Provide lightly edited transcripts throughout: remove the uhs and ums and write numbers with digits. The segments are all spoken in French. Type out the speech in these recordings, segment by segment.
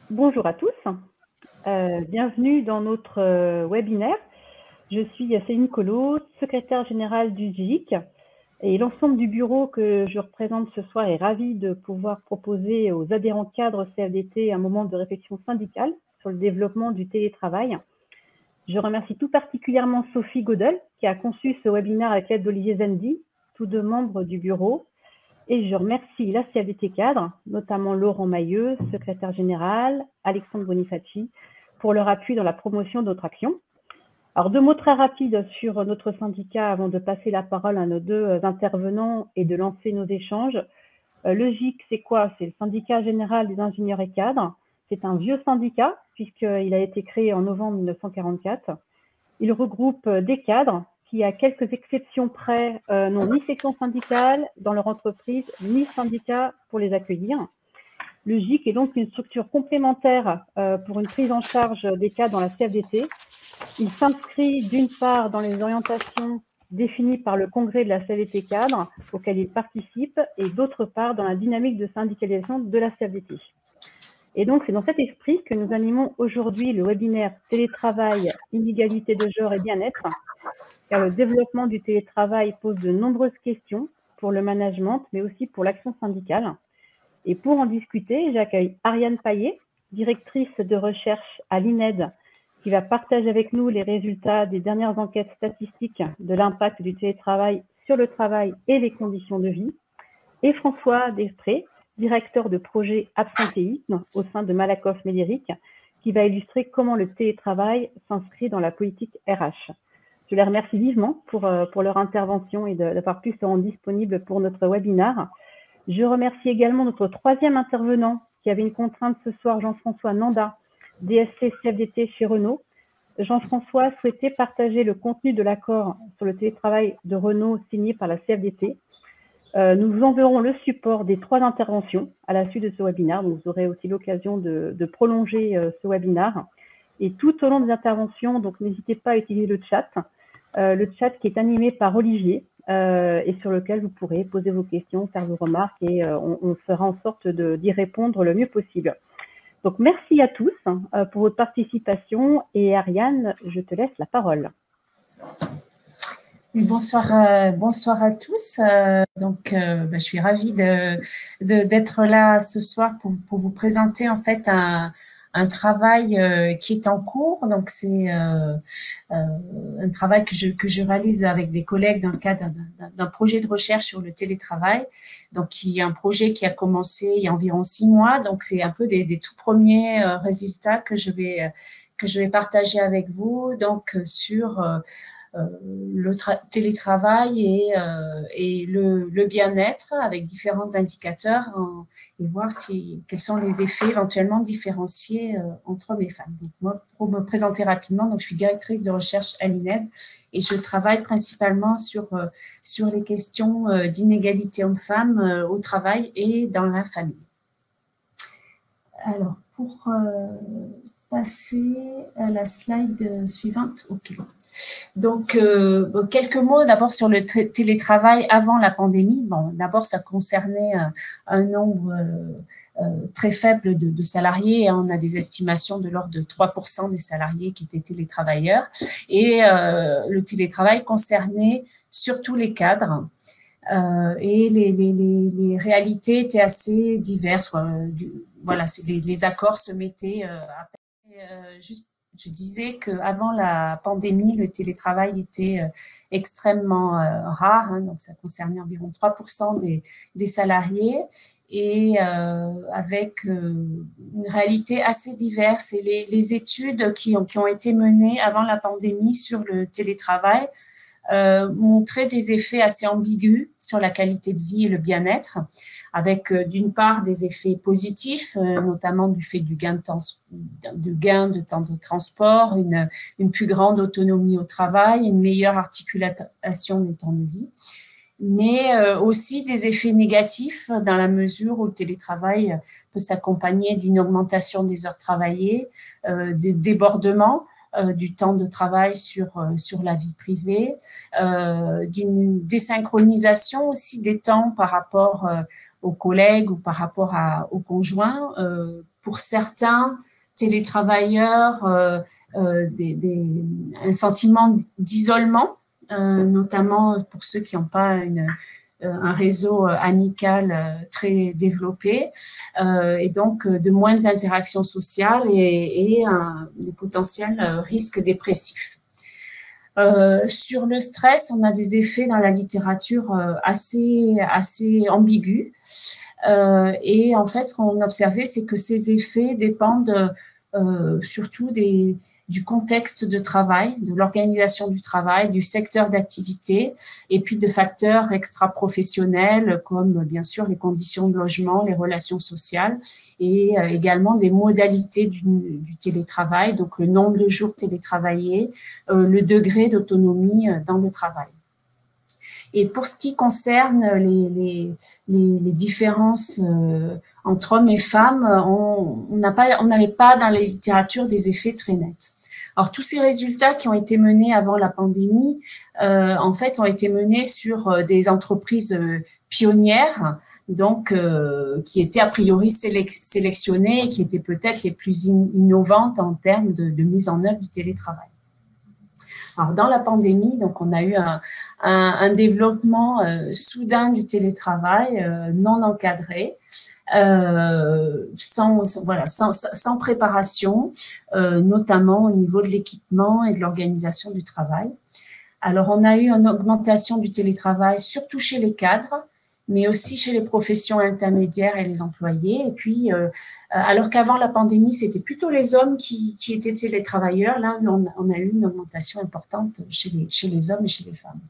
Bonjour à tous, bienvenue dans notre webinaire. Je suis Céline Collot, secrétaire générale du GIC, et l'ensemble du bureau que je représente ce soir est ravi de pouvoir proposer aux adhérents cadres CFDT un moment de réflexion syndicale sur le développement du télétravail. Je remercie tout particulièrement Sophie Godel qui a conçu ce webinaire avec l'aide d'Olivier Zendi, tous deux membres du bureau. Et je remercie la CFDT cadre, notamment Laurent Mailleux, secrétaire général, Alexandre Bonifaci, pour leur appui dans la promotion de notre action. Alors, deux mots très rapides sur notre syndicat avant de passer la parole à nos deux intervenants et de lancer nos échanges. Le GIC, c'est quoi? C'est le syndicat général des ingénieurs et cadres. C'est un vieux syndicat, puisqu'il a été créé en novembre 1944. Il regroupe des cadres qui, à quelques exceptions près, n'ont ni section syndicale dans leur entreprise, ni syndicat pour les accueillir. Le GIC est donc une structure complémentaire pour une prise en charge des cadres dans la CFDT. Il s'inscrit d'une part dans les orientations définies par le congrès de la CFDT cadre auquel il participe et d'autre part dans la dynamique de syndicalisation de la CFDT. Et donc, c'est dans cet esprit que nous animons aujourd'hui le webinaire Télétravail, inégalité de genre et bien-être, car le développement du télétravail pose de nombreuses questions pour le management, mais aussi pour l'action syndicale. Et pour en discuter, j'accueille Ariane Paillet, directrice de recherche à l'INED, qui va partager avec nous les résultats des dernières enquêtes statistiques de l'impact du télétravail sur le travail et les conditions de vie, et François Desprez, directeur de projet absentéisme au sein de Malakoff Médéric, qui va illustrer comment le télétravail s'inscrit dans la politique RH. Je les remercie vivement pour leur intervention et d'avoir pu se rendre disponible pour notre webinaire. Je remercie également notre troisième intervenant qui avait une contrainte ce soir, Jean-François Nanda, DSC CFDT chez Renault. Jean-François souhaitait partager le contenu de l'accord sur le télétravail de Renault signé par la CFDT. Nous vous enverrons le support des trois interventions à la suite de ce webinaire. Donc vous aurez aussi l'occasion de prolonger ce webinaire. Et tout au long des interventions, donc n'hésitez pas à utiliser le chat qui est animé par Olivier et sur lequel vous pourrez poser vos questions, faire vos remarques et on fera en sorte d'y répondre le mieux possible. Donc merci à tous pour votre participation et Ariane, je te laisse la parole. Bonsoir, bonsoir à tous. Je suis ravie d'être là ce soir pour vous présenter en fait un travail qui est en cours. Donc c'est un travail que je réalise avec des collègues dans le cadre d'un projet de recherche sur le télétravail. Donc qui est un projet qui a commencé il y a environ 6 mois. Donc c'est un peu des tout premiers résultats que je vais partager avec vous. Donc sur le télétravail et le bien-être avec différents indicateurs et voir quels sont les effets éventuellement différenciés entre hommes et femmes. Donc moi, pour me présenter rapidement, donc je suis directrice de recherche à l'INED et je travaille principalement sur les questions d'inégalité hommes-femmes au travail et dans la famille. Alors, pour passer à la slide suivante, ok. Donc, quelques mots d'abord sur le télétravail avant la pandémie. Bon, d'abord, ça concernait un nombre très faible de salariés. On a des estimations de l'ordre de 3% des salariés qui étaient télétravailleurs. Et le télétravail concernait surtout les cadres. Et les réalités étaient assez diverses. Voilà, les accords se mettaient à peine. Je disais qu'avant la pandémie, le télétravail était extrêmement rare, hein, donc ça concernait environ 3% des salariés et avec une réalité assez diverse. Et les études qui ont été menées avant la pandémie sur le télétravail montraient des effets assez ambigus sur la qualité de vie et le bien-être, avec d'une part des effets positifs, notamment du fait du gain de temps de transport, une plus grande autonomie au travail, une meilleure articulation des temps de vie, mais aussi des effets négatifs dans la mesure où le télétravail peut s'accompagner d'une augmentation des heures travaillées, des débordements, du temps de travail sur la vie privée, d'une désynchronisation aussi des temps par rapport aux collègues ou par rapport aux conjoints pour certains télétravailleurs un sentiment d'isolement, notamment pour ceux qui n'ont pas un réseau amical très développé, et donc de moindres interactions sociales et des potentiels risques dépressifs. Sur le stress, on a des effets dans la littérature assez ambigus. Et en fait, ce qu'on observait, c'est que ces effets dépendent surtout du contexte de travail, de l'organisation du travail, du secteur d'activité, et puis de facteurs extra-professionnels comme bien sûr les conditions de logement, les relations sociales, et également des modalités du télétravail, donc le nombre de jours télétravaillés, le degré d'autonomie dans le travail. Et pour ce qui concerne les différences entre hommes et femmes, on n'avait pas dans la littérature des effets très nets. Alors tous ces résultats qui ont été menés avant la pandémie, en fait, ont été menés sur des entreprises pionnières, donc qui étaient a priori sélectionnées et qui étaient peut-être les plus innovantes en termes de mise en œuvre du télétravail. Alors, dans la pandémie, donc, on a eu un développement soudain du télétravail non encadré, sans préparation, notamment au niveau de l'équipement et de l'organisation du travail. Alors, on a eu une augmentation du télétravail, surtout chez les cadres, mais aussi chez les professions intermédiaires et les employés. Et puis, alors qu'avant la pandémie, c'était plutôt les hommes qui étaient télétravailleurs, là, on a eu une augmentation importante chez les hommes et chez les femmes.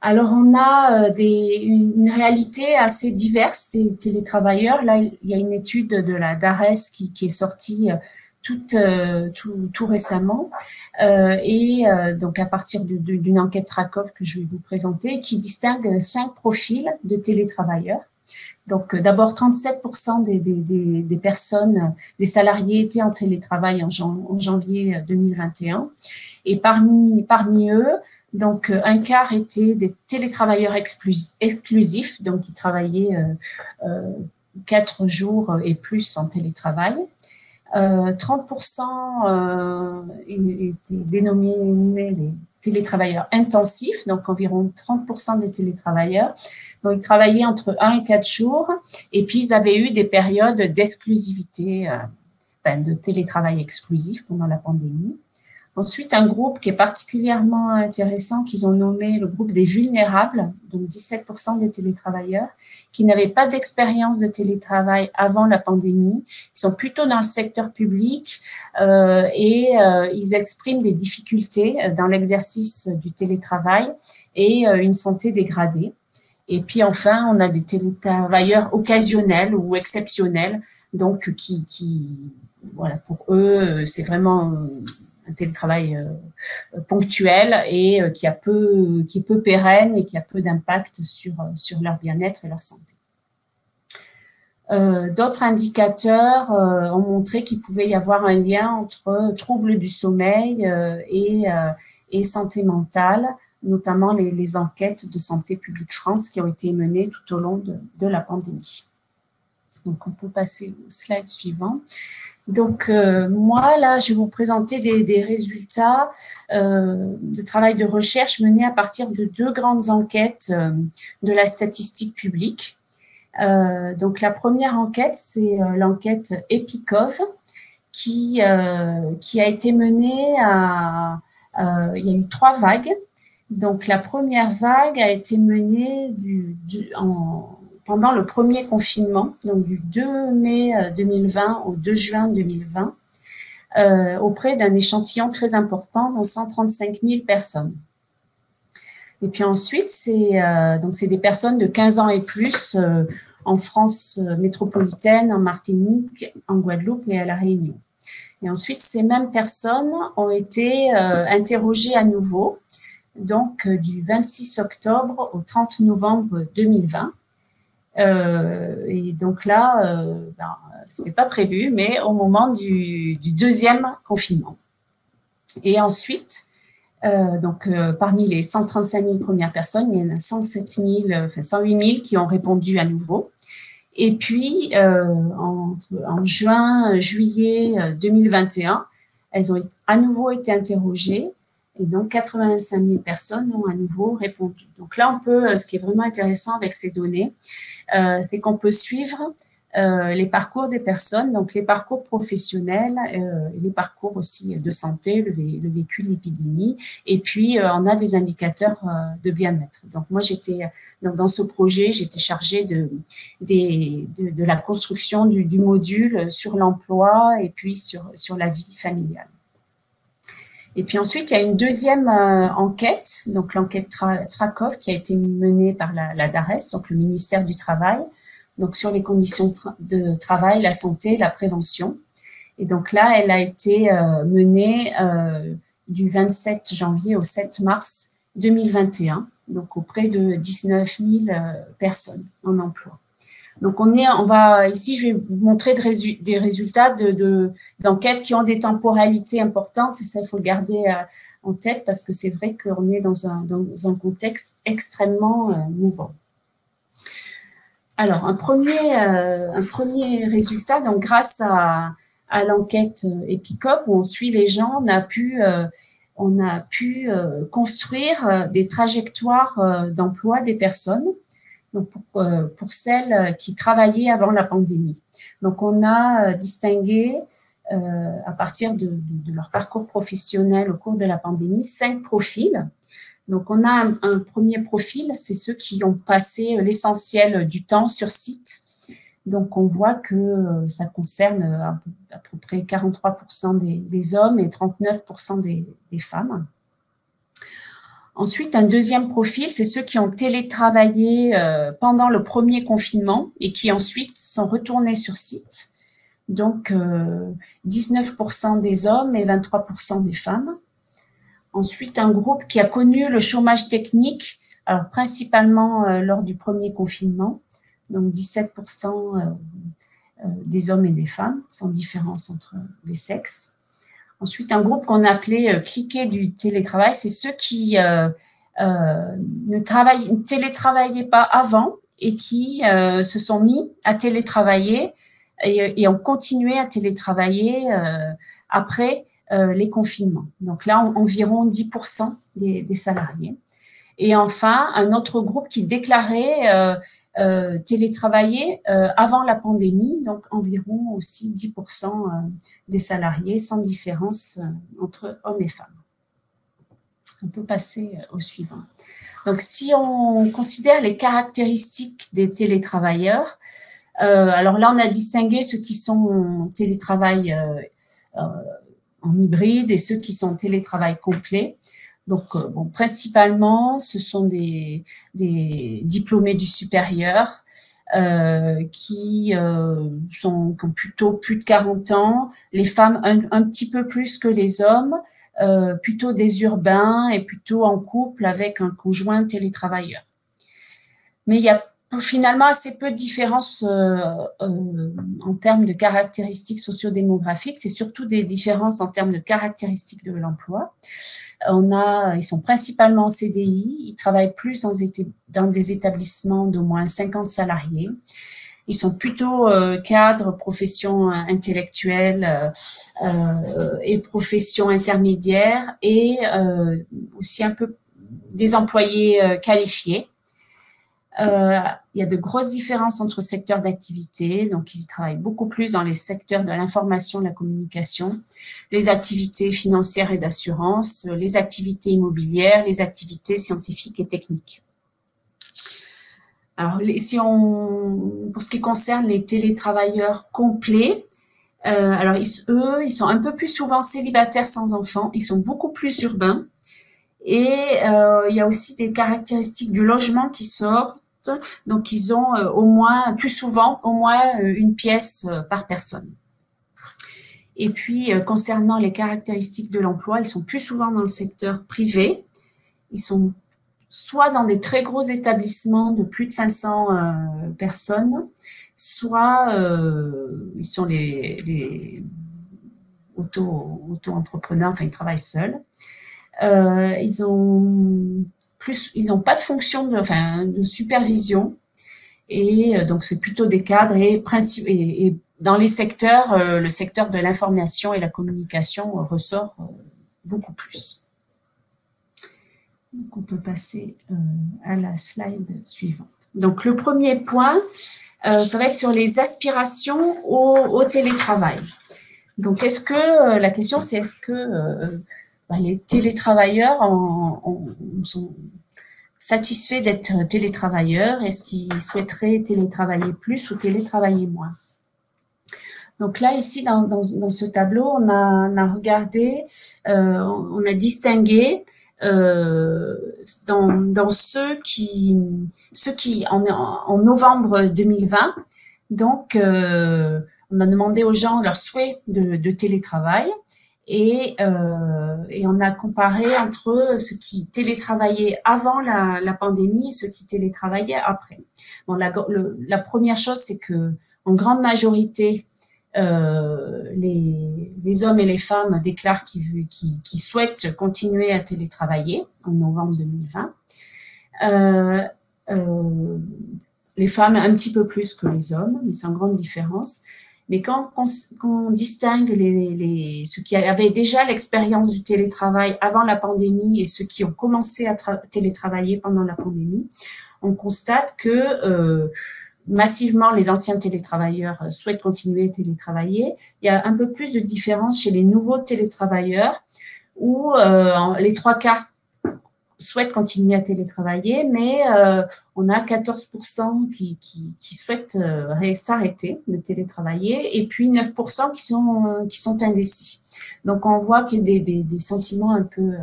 Alors, on a une réalité assez diverse des télétravailleurs. Là, il y a une étude de la DARES qui est sortie tout récemment, donc à partir d'une enquête Trackov que je vais vous présenter, qui distingue 5 profils de télétravailleurs. Donc d'abord 37% des personnes, des salariés étaient en télétravail en janvier 2021, et parmi eux, donc un quart étaient des télétravailleurs exclusifs, donc qui travaillaient 4 jours et plus en télétravail. 30% étaient dénominés les télétravailleurs intensifs, donc environ 30% des télétravailleurs. Donc, ils travaillaient entre 1 et 4 jours, et puis ils avaient eu des périodes d'exclusivité, de télétravail exclusif pendant la pandémie. Ensuite, un groupe qui est particulièrement intéressant, qu'ils ont nommé le groupe des vulnérables, donc 17% des télétravailleurs, qui n'avaient pas d'expérience de télétravail avant la pandémie. Ils sont plutôt dans le secteur public et ils expriment des difficultés dans l'exercice du télétravail et une santé dégradée. Et puis enfin, on a des télétravailleurs occasionnels ou exceptionnels, donc voilà, pour eux, c'est vraiment un télétravail ponctuel et qui est peu pérenne et qui a peu d'impact sur leur bien-être et leur santé. D'autres indicateurs ont montré qu'il pouvait y avoir un lien entre troubles du sommeil et santé mentale, notamment les enquêtes de Santé publique France qui ont été menées tout au long de la pandémie. Donc, on peut passer au slide suivant. Donc, moi, là, je vais vous présenter des résultats de travail de recherche menés à partir de 2 grandes enquêtes de la statistique publique. Donc, la première enquête, c'est l'enquête EPICOV qui a été menée il y a eu 3 vagues. Donc, la première vague a été menée pendant le premier confinement, donc du 2 mai 2020 au 2 juin 2020, auprès d'un échantillon très important, dont 135 000 personnes. Et puis ensuite, c'est des personnes de 15 ans et plus en France métropolitaine, en Martinique, en Guadeloupe et à La Réunion. Et ensuite, ces mêmes personnes ont été interrogées à nouveau, donc du 26 octobre au 30 novembre 2020. Et donc là, ce n'est pas prévu, mais au moment du deuxième confinement. Et ensuite, parmi les 135 000 premières personnes, il y en a 108 000 qui ont répondu à nouveau. Et puis, en juin, juillet 2021, elles ont à nouveau été interrogées et donc 85 000 personnes ont à nouveau répondu. Donc là, on peut, ce qui est vraiment intéressant avec ces données, c'est qu'on peut suivre les parcours des personnes, donc les parcours professionnels, les parcours aussi de santé, le vécu de l'épidémie, et puis on a des indicateurs de bien-être. Donc moi, dans ce projet, j'étais chargée de la construction du module sur l'emploi et puis sur la vie familiale. Et puis ensuite, il y a une deuxième enquête, donc l'enquête Trackov, qui a été menée par la DARES, donc le ministère du Travail, donc sur les conditions de travail, la santé, la prévention. Et donc là, elle a été menée du 27 janvier au 7 mars 2021, donc auprès de 19 000 personnes en emploi. Donc ici, je vais vous montrer des résultats d'enquêtes qui ont des temporalités importantes. Et ça, il faut le garder en tête parce que c'est vrai qu'on est dans un contexte extrêmement mouvant. Alors, un premier résultat, donc grâce à l'enquête EPICOV où on suit les gens, on a pu construire des trajectoires d'emploi des personnes. Donc pour celles qui travaillaient avant la pandémie. Donc on a distingué à partir de leur parcours professionnel au cours de la pandémie 5 profils. Donc on a un premier profil, c'est ceux qui ont passé l'essentiel du temps sur site. Donc on voit que ça concerne à peu près 43% des hommes et 39% des femmes. Ensuite, un deuxième profil, c'est ceux qui ont télétravaillé pendant le premier confinement et qui ensuite sont retournés sur site. Donc, 19% des hommes et 23% des femmes. Ensuite, un groupe qui a connu le chômage technique, alors principalement lors du premier confinement. Donc, 17% des hommes et des femmes, sans différence entre les sexes. Ensuite, un groupe qu'on appelait cliquet du télétravail, c'est ceux qui ne télétravaillaient pas avant et qui se sont mis à télétravailler et ont continué à télétravailler après les confinements. Donc là, environ 10% des salariés. Et enfin, un autre groupe qui déclarait télétravailler avant la pandémie, donc environ aussi 10% des salariés, sans différence entre hommes et femmes. On peut passer au suivant. Donc, si on considère les caractéristiques des télétravailleurs, alors là, on a distingué ceux qui sont en télétravail en hybride et ceux qui sont en télétravail complet. Donc, principalement, ce sont des diplômés du supérieur qui ont plutôt plus de 40 ans, les femmes un petit peu plus que les hommes, plutôt des urbains et plutôt en couple avec un conjoint télétravailleur. Mais il y a finalement assez peu de différences en termes de caractéristiques sociodémographiques. C'est surtout des différences en termes de caractéristiques de l'emploi. Ils sont principalement en CDI, ils travaillent plus dans des établissements d'au moins 50 salariés. Ils sont plutôt cadres, professions intellectuelles et professions intermédiaires et aussi un peu des employés qualifiés. Il y a de grosses différences entre secteurs d'activité, donc ils travaillent beaucoup plus dans les secteurs de l'information, de la communication, les activités financières et d'assurance, les activités immobilières, les activités scientifiques et techniques. Alors, pour ce qui concerne les télétravailleurs complets, alors ils sont un peu plus souvent célibataires sans enfants, ils sont beaucoup plus urbains et il y a aussi des caractéristiques du logement qui sortent. Donc, ils ont plus souvent au moins une pièce par personne. Et puis, concernant les caractéristiques de l'emploi, ils sont plus souvent dans le secteur privé. Ils sont soit dans des très gros établissements de plus de 500 personnes, soit ils sont les auto-entrepreneurs, enfin, ils travaillent seuls. Ils ont pas de fonction de supervision Et donc, c'est plutôt des cadres et dans les secteurs, le secteur de l'information et la communication ressort beaucoup plus. Donc, on peut passer à la slide suivante. Donc, le premier point, ça va être sur les aspirations au télétravail. Donc, la question, c'est est-ce que les télétravailleurs sont satisfaits d'être télétravailleurs? Est-ce qu'ils souhaiteraient télétravailler plus ou télétravailler moins? Donc là, ici, dans ce tableau, on a regardé, on a distingué dans ceux qui en novembre 2020, donc on a demandé aux gens leur souhait de télétravail et on a comparé entre ceux qui télétravaillaient avant la pandémie et ceux qui télétravaillaient après. Bon, la première chose, c'est que en grande majorité, les hommes et les femmes déclarent qu'ils souhaitent continuer à télétravailler en novembre 2020. Les femmes un petit peu plus que les hommes, mais c'est une grande différence. Mais quand on distingue ceux qui avaient déjà l'expérience du télétravail avant la pandémie et ceux qui ont commencé à télétravailler pendant la pandémie, on constate que massivement, les anciens télétravailleurs souhaitent continuer à télétravailler. Il y a un peu plus de différence chez les nouveaux télétravailleurs où les 3/4 souhaitent continuer à télétravailler, mais on a 14% qui souhaitent s'arrêter de télétravailler et puis 9% qui sont indécis. Donc, on voit qu'il y a des sentiments un peu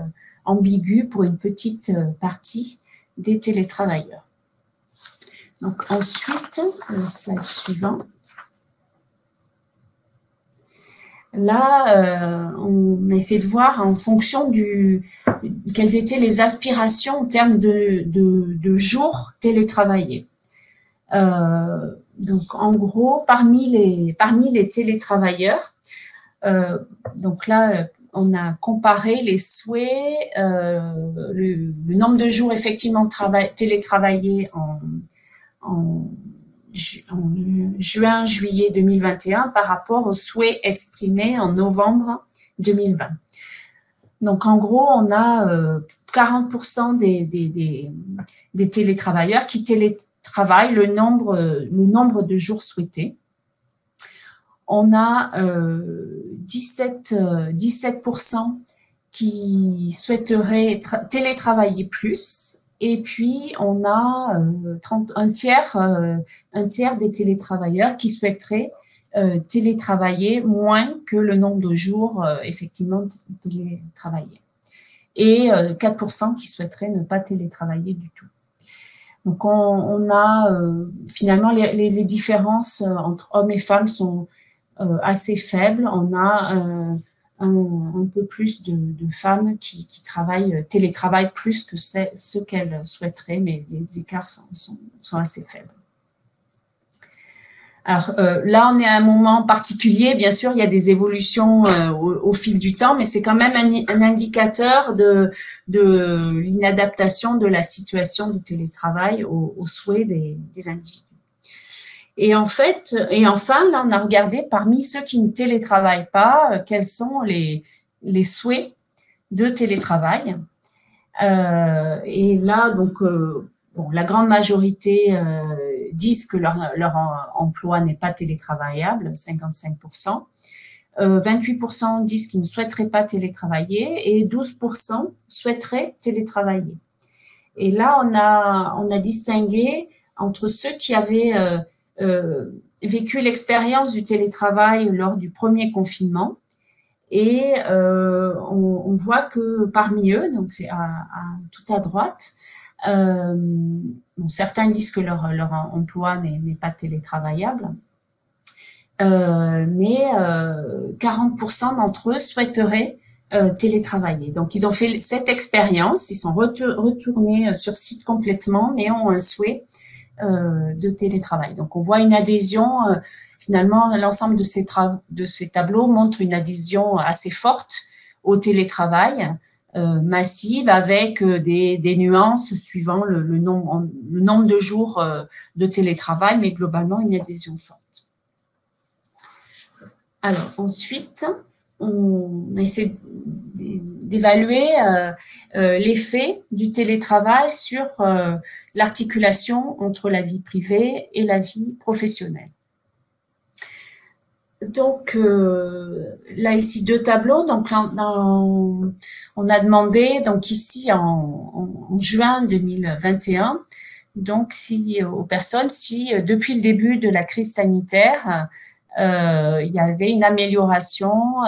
ambigus pour une petite partie des télétravailleurs. Donc, ensuite, le slide suivant. Là, on essaie de voir en fonction quelles étaient les aspirations en termes de jours télétravaillés. Donc, en gros, parmi les télétravailleurs, donc là, on a comparé les souhaits, le nombre de jours effectivement télétravaillés en juin, juillet 2021 par rapport aux souhaits exprimés en novembre 2020. Donc, en gros, on a 40% des télétravailleurs qui télétravaillent le nombre de jours souhaités. On a 17% qui souhaiteraient télétravailler plus. Et puis, on a un tiers des télétravailleurs qui souhaiteraient télétravailler moins que le nombre de jours effectivement télétravaillés. Et 4% qui souhaiteraient ne pas télétravailler du tout. Donc, on a finalement les différences entre hommes et femmes sont assez faibles. On a un peu plus de femmes qui télétravaillent plus que ce qu'elles souhaiteraient, mais les écarts sont assez faibles. Alors là, on est à un moment particulier. Bien sûr, il y a des évolutions au fil du temps, mais c'est quand même un indicateur de l'inadaptation de la situation du télétravail aux souhaits des individus. Et enfin, là, on a regardé parmi ceux qui ne télétravaillent pas, quels sont les souhaits de télétravail. Et là, donc, la grande majorité disent que leur emploi n'est pas télétravaillable, 55%. 28% disent qu'ils ne souhaiteraient pas télétravailler et 12% souhaiteraient télétravailler. Et là, on a distingué entre ceux qui avaient vécu l'expérience du télétravail lors du premier confinement et on voit que parmi eux, donc c'est tout à droite, certains disent que leur emploi n'est pas télétravaillable, mais 40% d'entre eux souhaiteraient télétravailler. Donc, ils ont fait cette expérience, ils sont retournés sur site complètement, mais ont un souhait de télétravail. Donc, on voit une adhésion, finalement, l'ensemble de ces tableaux montre une adhésion assez forte au télétravail, massive avec des nuances suivant le nombre de jours de télétravail, mais globalement une adhésion forte. Alors ensuite, on essaie d'évaluer l'effet du télétravail sur l'articulation entre la vie privée et la vie professionnelle. Donc là ici 2 tableaux. Donc on a demandé donc ici en juin 2021 donc aux personnes si depuis le début de la crise sanitaire il y avait une amélioration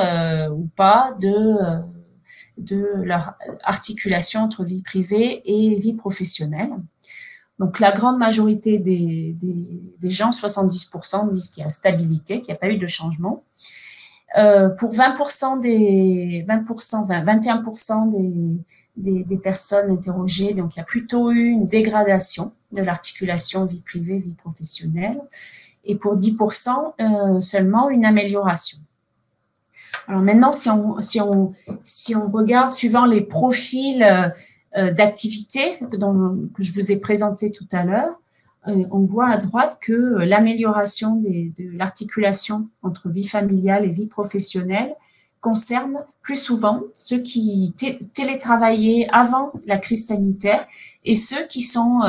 ou pas de leur articulation entre vie privée et vie professionnelle. Donc, la grande majorité des gens, 70%, disent qu'il y a stabilité, qu'il n'y a pas eu de changement. Pour 21% des personnes interrogées, donc il y a plutôt eu une dégradation de l'articulation vie privée, vie professionnelle. Et pour 10%, seulement une amélioration. Alors maintenant, si on regarde suivant les profils d'activité que je vous ai présenté tout à l'heure, on voit à droite que l'amélioration de l'articulation entre vie familiale et vie professionnelle concerne plus souvent ceux qui télétravaillaient avant la crise sanitaire et ceux qui sont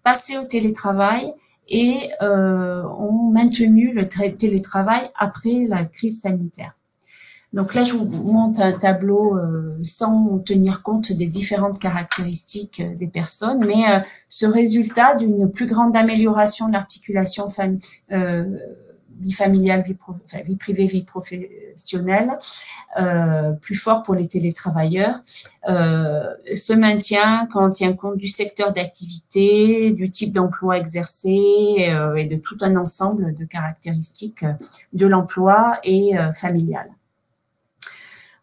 passés au télétravail et ont maintenu le télétravail après la crise sanitaire. Donc là, je vous montre un tableau sans tenir compte des différentes caractéristiques des personnes, mais ce résultat d'une plus grande amélioration de l'articulation vie familiale, vie privée, vie professionnelle, plus fort pour les télétravailleurs, se maintient quand on tient compte du secteur d'activité, du type d'emploi exercé et de tout un ensemble de caractéristiques de l'emploi et familial.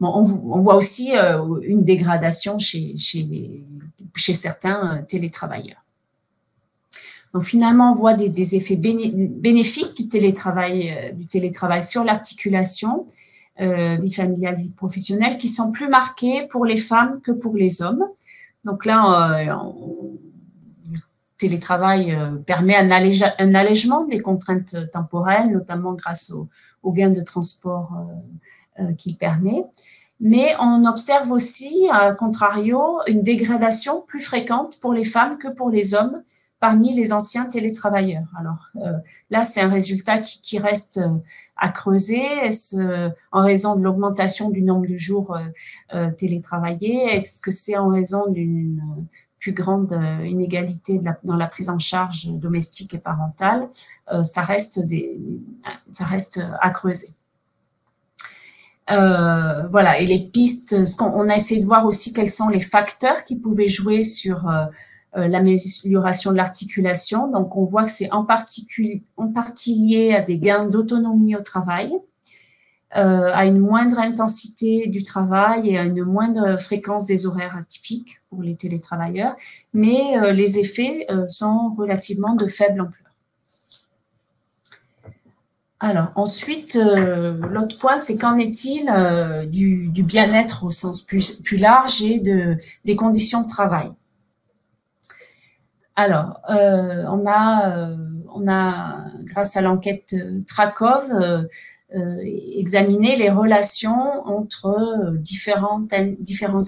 Bon, on voit aussi une dégradation chez certains télétravailleurs. Donc finalement, on voit des effets bénéfiques du télétravail sur l'articulation vie familiale, vie professionnelle, qui sont plus marqués pour les femmes que pour les hommes. Donc là, le télétravail permet un allègement des contraintes temporelles, notamment grâce aux gains de transport qu'il permet. Mais on observe aussi, à contrario, une dégradation plus fréquente pour les femmes que pour les hommes parmi les anciens télétravailleurs. Alors là, c'est un résultat qui reste à creuser. Est-ce en raison de l'augmentation du nombre de jours télétravaillés? Est-ce que c'est en raison d'une plus grande inégalité dans la prise en charge domestique et parentale? Ça reste à creuser. Voilà, et les pistes, on a essayé de voir aussi quels sont les facteurs qui pouvaient jouer sur l'amélioration de l'articulation. Donc, on voit que c'est en partie lié à des gains d'autonomie au travail, à une moindre intensité du travail et à une moindre fréquence des horaires atypiques pour les télétravailleurs, mais les effets sont relativement de faible ampleur. Alors, ensuite, l'autre point, c'est qu'en est-il du bien-être au sens plus large et des conditions de travail? Alors, on a, grâce à l'enquête Trakov, examiné les relations entre différents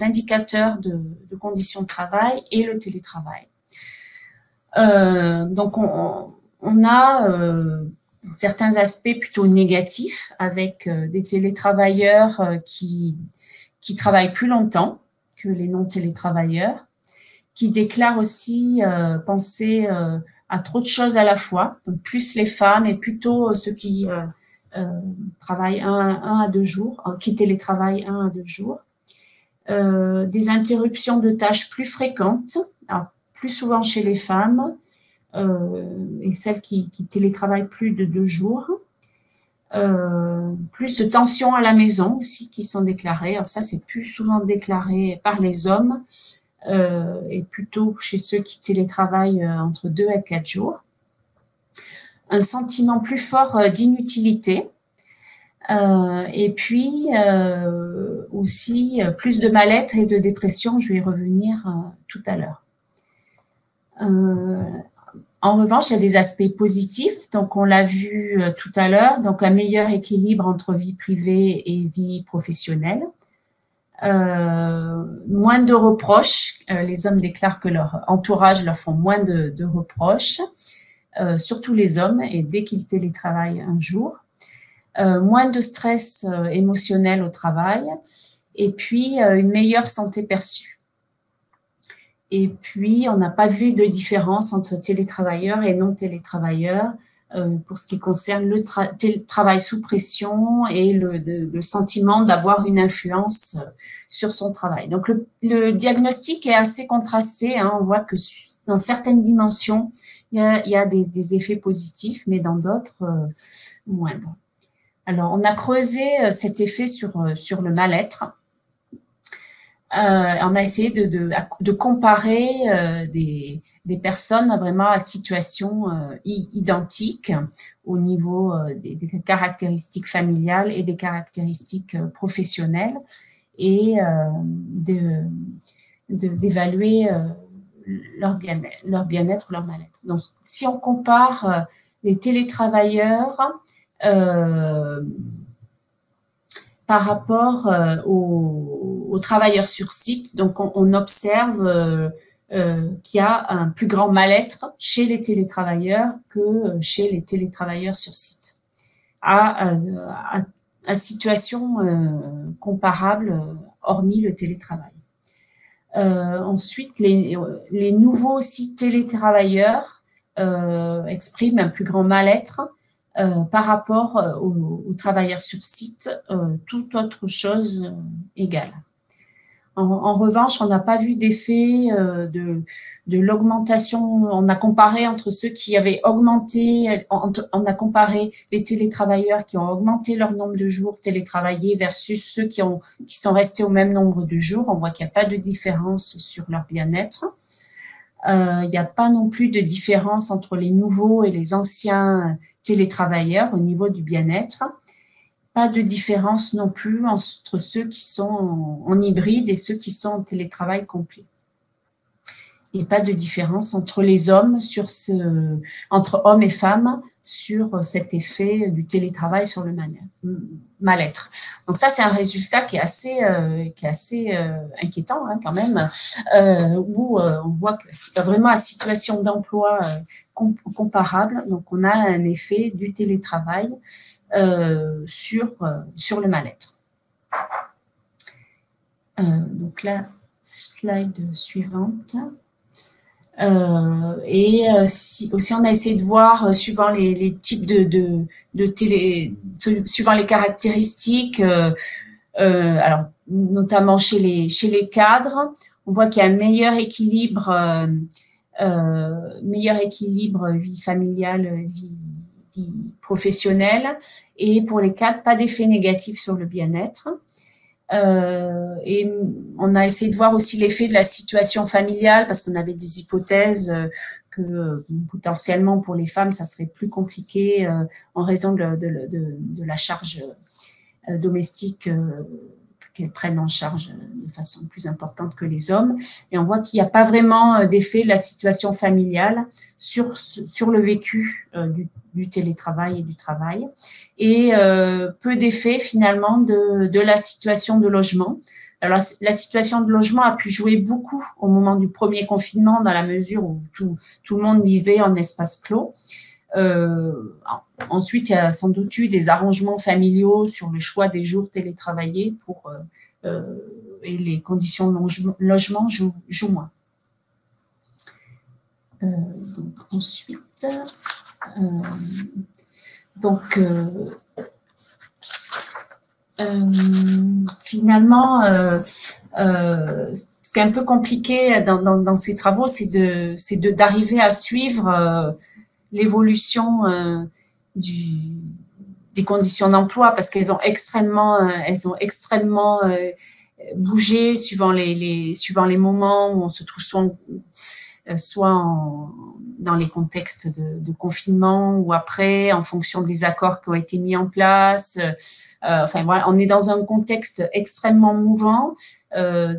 indicateurs de conditions de travail et le télétravail. Donc, on a certains aspects plutôt négatifs avec des télétravailleurs qui travaillent plus longtemps que les non-télétravailleurs, qui déclarent aussi penser à trop de choses à la fois, donc plus les femmes et plutôt ceux qui travaillent un à 2 jours, qui télétravaillent 1 à 2 jours, des interruptions de tâches plus fréquentes, alors plus souvent chez les femmes, et celles qui télétravaillent plus de 2 jours, plus de tensions à la maison aussi qui sont déclarées. Alors ça, c'est plus souvent déclaré par les hommes et plutôt chez ceux qui télétravaillent entre 2 à 4 jours. Un sentiment plus fort d'inutilité, Et puis aussi plus de mal-être et de dépression, je vais y revenir tout à l'heure. En revanche, il y a des aspects positifs, donc on l'a vu tout à l'heure, donc un meilleur équilibre entre vie privée et vie professionnelle. Moins de reproches, les hommes déclarent que leur entourage leur font moins de reproches, surtout les hommes, et dès qu'ils télétravaillent un jour. Moins de stress émotionnel au travail, et puis une meilleure santé perçue. Et puis, on n'a pas vu de différence entre télétravailleurs et non télétravailleurs pour ce qui concerne le travail sous pression et le sentiment d'avoir une influence sur son travail. Donc, le diagnostic est assez contrasté. Hein. On voit que dans certaines dimensions, il y a des effets positifs, mais dans d'autres, moindres. Alors, on a creusé cet effet sur le mal-être. On a essayé de comparer des personnes vraiment à situation identique au niveau des caractéristiques familiales et des caractéristiques professionnelles et d'évaluer leur bien-être ou leur mal-être. Donc, si on compare les télétravailleurs par rapport aux travailleurs sur site, donc on observe qu'il y a un plus grand mal-être chez les télétravailleurs que chez les télétravailleurs sur site, à situation comparable, hormis le télétravail. Ensuite, les nouveaux aussi télétravailleurs expriment un plus grand mal-être par rapport aux travailleurs sur site, toute autre chose égale. En revanche, on n'a pas vu d'effet de l'augmentation. On a comparé entre ceux qui avaient augmenté, on a comparé les télétravailleurs qui ont augmenté leur nombre de jours télétravaillés versus ceux qui sont restés au même nombre de jours. On voit qu'il n'y a pas de différence sur leur bien-être. Il n'y a pas non plus de différence entre les nouveaux et les anciens télétravailleurs au niveau du bien-être. Pas de différence non plus entre ceux qui sont en hybride et ceux qui sont en télétravail complet. Et pas de différence entre les hommes entre hommes et femmes sur cet effet du télétravail sur le mal-être. Donc ça, c'est un résultat qui est assez inquiétant hein, quand même, où on voit que c'est vraiment une situation d'emploi comparable. Donc on a un effet du télétravail sur le mal-être. Donc la slide suivante. Aussi on a essayé de voir suivant les types de télé, suivant les caractéristiques, alors notamment chez les cadres, on voit qu'il y a un meilleur équilibre vie familiale, vie professionnelle, et pour les cadres, pas d'effet négatif sur le bien-être. Et on a essayé de voir aussi l'effet de la situation familiale parce qu'on avait des hypothèses que potentiellement pour les femmes ça serait plus compliqué en raison de la charge domestique qu'elles prennent en charge de façon plus importante que les hommes. Et on voit qu'il n'y a pas vraiment d'effet de la situation familiale sur le vécu du télétravail et du travail, et peu d'effet finalement de la situation de logement. Alors la situation de logement a pu jouer beaucoup au moment du premier confinement dans la mesure où tout le monde vivait en espace clos. Ensuite, il y a sans doute eu des arrangements familiaux sur le choix des jours télétravaillés et les conditions de logement jouent moins. Donc ensuite, finalement, ce qui est un peu compliqué dans ces travaux, c'est d'arriver à suivre l'évolution des conditions d'emploi parce qu'elles ont extrêmement bougé suivant les moments où on se trouve soit dans les contextes de confinement ou après, en fonction des accords qui ont été mis en place. Enfin voilà, on est dans un contexte extrêmement mouvant.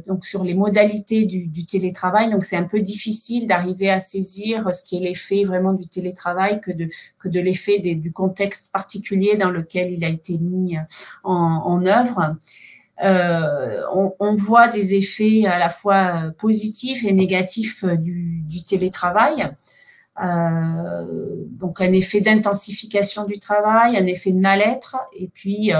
Donc sur les modalités du télétravail, donc c'est un peu difficile d'arriver à saisir ce qui est l'effet vraiment du télétravail que de l'effet du contexte particulier dans lequel il a été mis en œuvre. On voit des effets à la fois positifs et négatifs du télétravail. Donc un effet d'intensification du travail, un effet de mal-être, et puis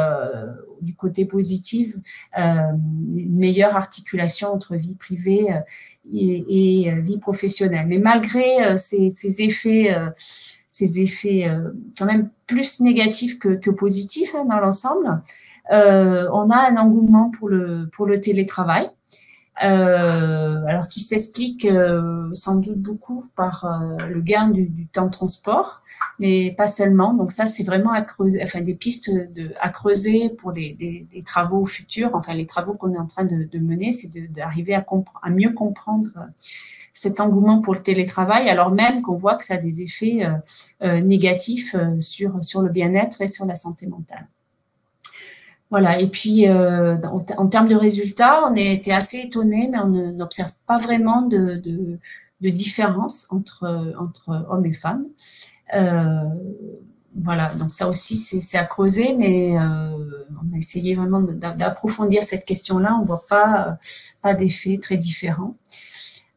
du côté positif, une meilleure articulation entre vie privée et vie professionnelle. Mais malgré ces effets quand même plus négatifs que positifs dans l'ensemble, on a un engouement pour le télétravail. Alors qui s'explique sans doute beaucoup par le gain du temps de transport, mais pas seulement. Donc ça, c'est vraiment à creuser, enfin des pistes à creuser pour les travaux futurs. Enfin, les travaux qu'on est en train de mener, c'est d'arriver à mieux comprendre cet engouement pour le télétravail, alors même qu'on voit que ça a des effets négatifs sur le bien-être et sur la santé mentale. Voilà, et puis en termes de résultats, on a été assez étonnés, mais on n'observe pas vraiment de différence entre hommes et femmes. Voilà, donc ça aussi c'est à creuser, mais on a essayé vraiment d'approfondir cette question-là. On voit pas d'effets très différents.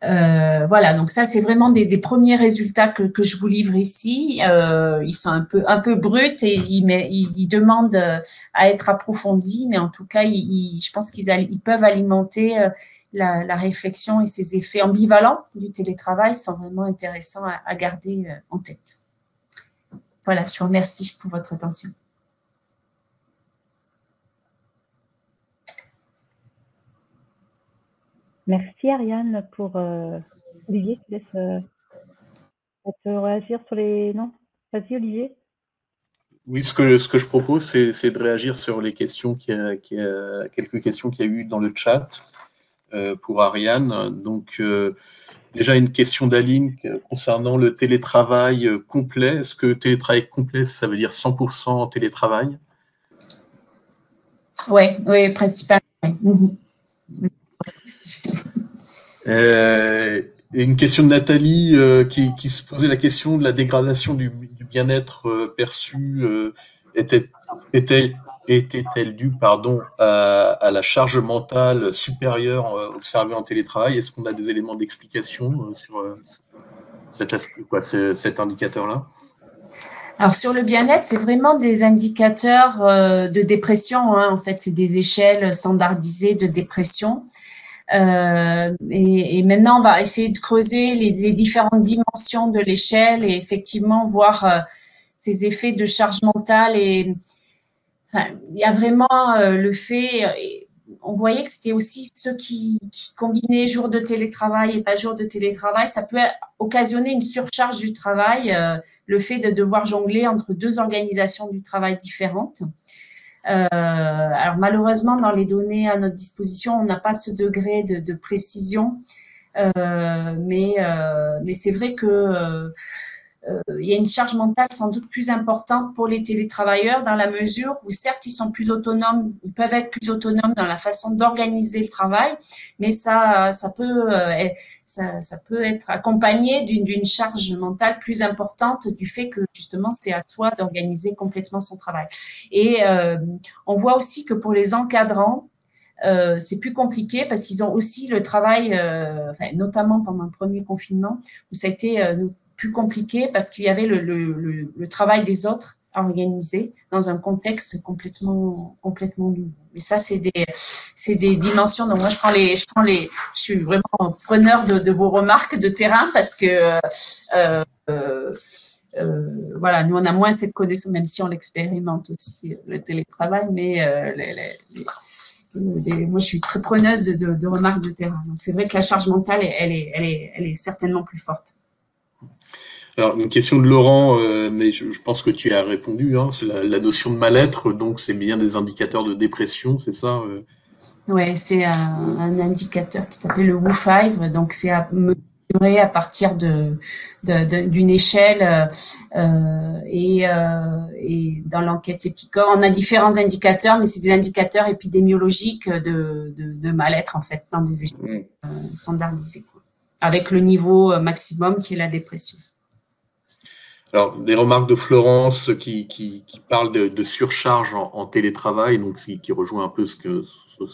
Voilà, donc ça c'est vraiment des premiers résultats que je vous livre ici. Ils sont un peu bruts et ils demandent à être approfondis, mais en tout cas, je pense qu'ils peuvent alimenter la réflexion, et ces effets ambivalents du télétravail sont vraiment intéressants à garder en tête. Voilà, je vous remercie pour votre attention. Merci Ariane pour Olivier, tu laisses réagir sur les... Non, vas-y Olivier. Oui, ce que je propose, c'est de réagir sur les questions quelques questions qu'il y a eu dans le chat pour Ariane. Donc, déjà une question d'Aline concernant le télétravail complet. Est-ce que télétravail complet, ça veut dire 100% télétravail? Oui, principalement. Une question de Nathalie qui se posait la question de la dégradation du bien-être perçu. Était-elle due à la charge mentale supérieure observée en télétravail? Est-ce qu'on a des éléments d'explication sur cet indicateur-là? Alors sur le bien-être, c'est vraiment des indicateurs de dépression. En fait, c'est des échelles standardisées de dépression. Et maintenant, on va essayer de creuser les différentes dimensions de l'échelle et effectivement voir ces effets de charge mentale. Et enfin, il y a vraiment le fait, on voyait que c'était aussi ceux qui combinaient jours de télétravail et pas jours de télétravail, ça peut occasionner une surcharge du travail, le fait de devoir jongler entre deux organisations du travail différentes. Alors malheureusement, dans les données à notre disposition, on n'a pas ce degré de précision, mais c'est vrai que il y a une charge mentale sans doute plus importante pour les télétravailleurs dans la mesure où certes ils sont plus autonomes, ils peuvent être plus autonomes dans la façon d'organiser le travail, mais ça peut être accompagné d'une charge mentale plus importante du fait que justement c'est à soi d'organiser complètement son travail. Et on voit aussi que pour les encadrants, c'est plus compliqué parce qu'ils ont aussi le travail, notamment pendant le premier confinement où ça a été plus compliqué parce qu'il y avait le travail des autres à organiser dans un contexte complètement nouveau. Mais ça, c'est des dimensions. Donc moi, je suis vraiment preneur de vos remarques de terrain parce que voilà, nous on a moins cette connaissance, même si on l'expérimente aussi le télétravail, mais moi je suis très preneuse de remarques de terrain. Donc c'est vrai que la charge mentale, elle est certainement plus forte. Alors, une question de Laurent, mais je pense que tu y as répondu, hein, c'est la notion de mal-être, donc c'est bien des indicateurs de dépression, c'est ça Oui, c'est un indicateur qui s'appelle le WU5, donc c'est à mesuré à partir d'une échelle et dans l'enquête Epicor, on a différents indicateurs, mais c'est des indicateurs épidémiologiques de mal-être en fait dans des échelles standardisées, quoi, avec le niveau maximum qui est la dépression. Alors, des remarques de Florence qui parle de surcharge en télétravail, donc qui rejoint un peu ce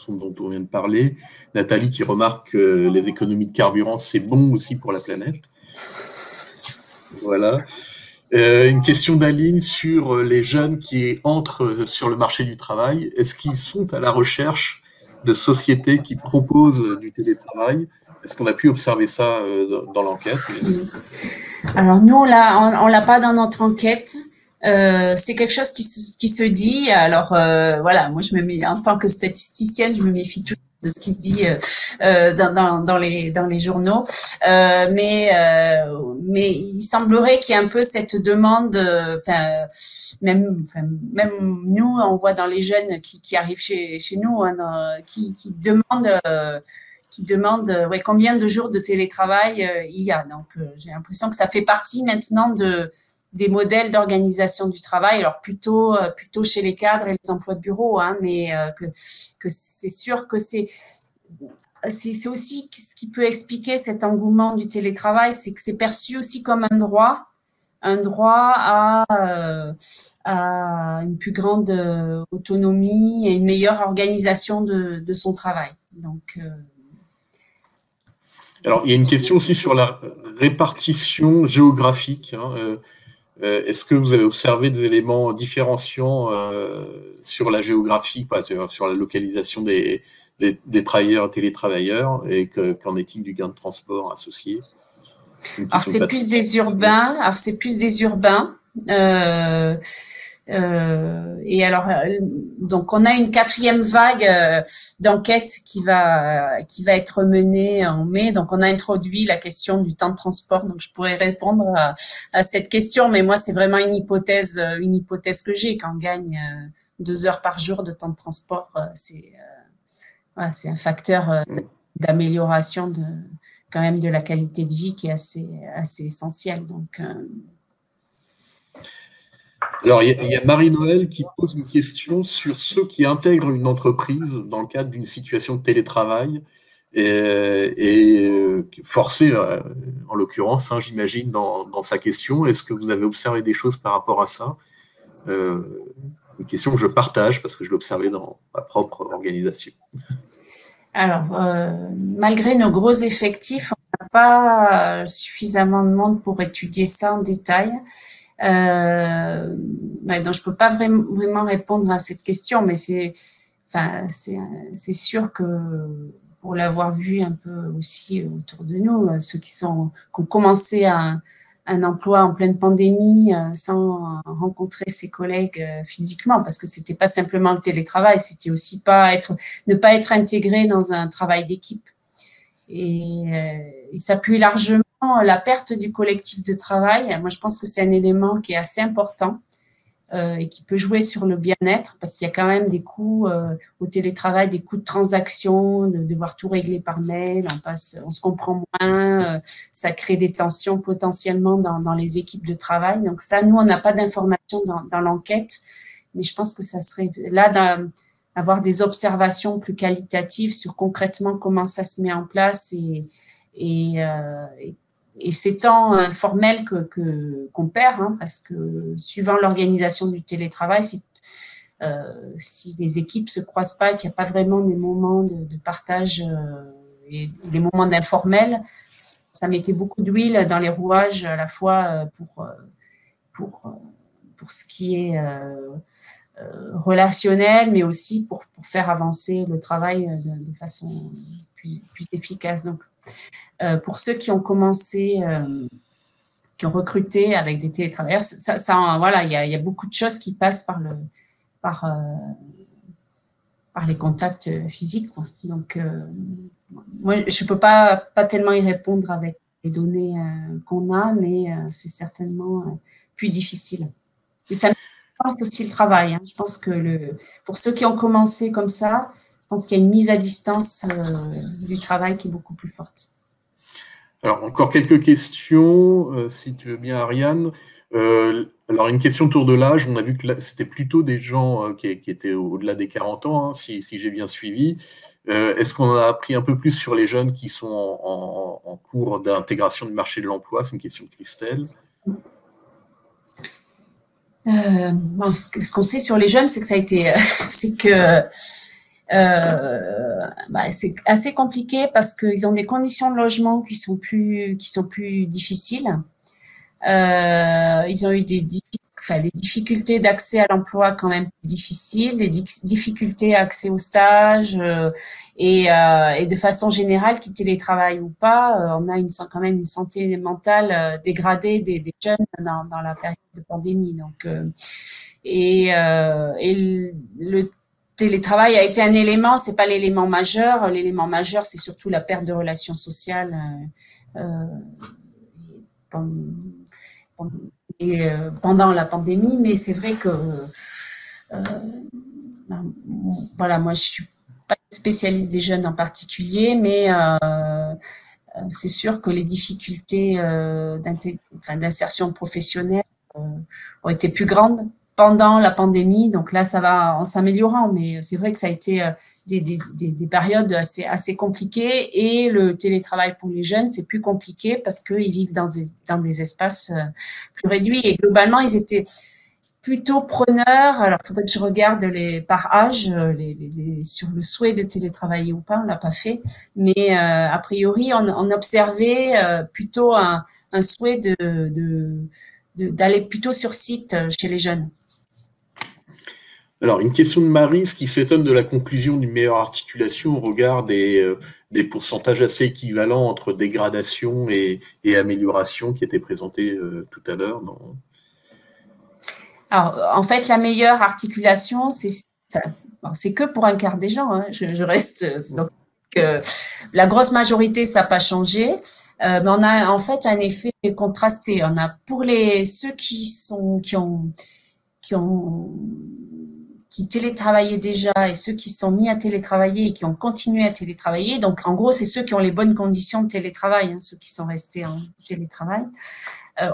dont on vient de parler. Nathalie qui remarque que les économies de carburant, c'est bon aussi pour la planète. Voilà. Une question d'Aline sur les jeunes qui entrent sur le marché du travail. Est-ce qu'ils sont à la recherche de sociétés qui proposent du télétravail? Est-ce qu'on a pu observer ça dans l'enquête? Alors nous, on l'a pas dans notre enquête. C'est quelque chose qui se dit. Alors voilà, moi je me mets en tant que statisticienne, je me méfie toujours de ce qui se dit dans les journaux. Mais il semblerait qu'il y ait un peu cette demande. Même nous, on voit dans les jeunes qui arrivent chez nous, hein, qui demande combien de jours de télétravail il y a. Donc, j'ai l'impression que ça fait partie maintenant des modèles d'organisation du travail. Alors, plutôt chez les cadres et les emplois de bureau, hein, mais que c'est sûr que c'est aussi ce qui peut expliquer cet engouement du télétravail, c'est que c'est perçu aussi comme un droit à une plus grande autonomie et une meilleure organisation de son travail. Donc, alors, il y a une question aussi sur la répartition géographique. Hein. Est-ce que vous avez observé des éléments différenciants sur la géographie, sur la localisation des travailleurs télétravailleurs, et qu'en est-il du gain de transport associé? Alors, c'est plus des urbains. Et alors, donc on a une 4e vague d'enquête qui va être menée en mai. Donc, on a introduit la question du temps de transport. Donc, je pourrais répondre à cette question, mais moi, c'est vraiment une hypothèse que j'ai. Quand on gagne 2 heures par jour de temps de transport, c'est un facteur d'amélioration quand même de la qualité de vie qui est assez essentiel. Donc alors, il y a Marie-Noël qui pose une question sur ceux qui intègrent une entreprise dans le cadre d'une situation de télétravail et forcés, en l'occurrence, hein, j'imagine, dans sa question. Est-ce que vous avez observé des choses par rapport à ça? Une question que je partage parce que je l'ai observée dans ma propre organisation. Alors, malgré nos gros effectifs, on n'a pas suffisamment de monde pour étudier ça en détail. Donc je peux pas vraiment répondre à cette question, mais c'est sûr que pour l'avoir vu un peu aussi autour de nous, ceux qui ont commencé un emploi en pleine pandémie sans rencontrer ses collègues physiquement, parce que c'était pas simplement le télétravail, c'était aussi ne pas être intégré dans un travail d'équipe. Et ça appuie largement la perte du collectif de travail. Moi, je pense que c'est un élément qui est assez important et qui peut jouer sur le bien-être, parce qu'il y a quand même des coûts au télétravail, des coûts de transaction, de devoir tout régler par mail, on se comprend moins, ça crée des tensions potentiellement dans les équipes de travail. Donc ça, nous, on n'a pas d'informations dans l'enquête, mais je pense que ça serait là d'avoir des observations plus qualitatives sur concrètement comment ça se met en place et ces temps informels qu'on perd, hein, parce que suivant l'organisation du télétravail, si les équipes se croisent pas, qu'il n'y a pas vraiment des moments de partage et les moments d'informel, ça mettait beaucoup d'huile dans les rouages à la fois pour ce qui est relationnel, mais aussi pour faire avancer le travail de façon plus efficace. Donc, pour ceux qui ont commencé, qui ont recruté avec des télétravailleurs, voilà, il y a beaucoup de choses qui passent par les contacts physiques, quoi. Donc, moi, je peux pas tellement y répondre avec les données qu'on a, mais c'est certainement plus difficile. Et ça pense aussi le travail. Hein. Je pense que pour ceux qui ont commencé comme ça, je pense qu'il y a une mise à distance du travail qui est beaucoup plus forte. Alors, encore quelques questions, si tu veux bien, Ariane. Alors, une question autour de l'âge. On a vu que c'était plutôt des gens qui étaient au-delà des 40 ans, hein, si j'ai bien suivi. Est-ce qu'on a appris un peu plus sur les jeunes qui sont en cours d'intégration du marché de l'emploi? C'est une question de Christelle. Bon, ce qu'on sait sur les jeunes, c'est que ça a été, c'est que c'est assez compliqué parce qu'ils ont des conditions de logement qui sont plus difficiles. Ils ont eu des difficultés d'accès à l'emploi quand même difficiles, des difficultés d'accès au stage et de façon générale, qu'ils télétravaillent ou pas, on a quand même une santé mentale dégradée des jeunes dans la période de pandémie. Donc, et le télétravail a été un élément, c'est pas l'élément majeur. L'élément majeur, c'est surtout la perte de relations sociales pendant la pandémie, mais c'est vrai que voilà, moi je suis pas spécialiste des jeunes en particulier, mais c'est sûr que les difficultés d'insertion professionnelle ont été plus grandes pendant la pandémie. Donc là, ça va en s'améliorant, mais c'est vrai que ça a été des périodes assez compliquées, et le télétravail pour les jeunes, c'est plus compliqué parce qu'ils vivent dans des espaces plus réduits, et globalement, ils étaient plutôt preneurs. Alors, il faudrait que je regarde par âge sur le souhait de télétravailler ou pas, on l'a pas fait, mais a priori, on observait plutôt un souhait d'aller plutôt sur site chez les jeunes. Alors, une question de Marie, ce qui s'étonne de la conclusion d'une meilleure articulation au regard des pourcentages assez équivalents entre dégradation et amélioration qui étaient présentés tout à l'heure. Alors, en fait, la meilleure articulation, c'est que pour un quart des gens. Hein. Je reste. Donc, la grosse majorité, ça n'a pas changé. Mais on a en fait un effet contrasté. On a pour ceux qui télétravaillaient déjà, et ceux qui sont mis à télétravailler et qui ont continué à télétravailler. Donc, en gros, c'est ceux qui ont les bonnes conditions de télétravail, hein, ceux qui sont restés en télétravail.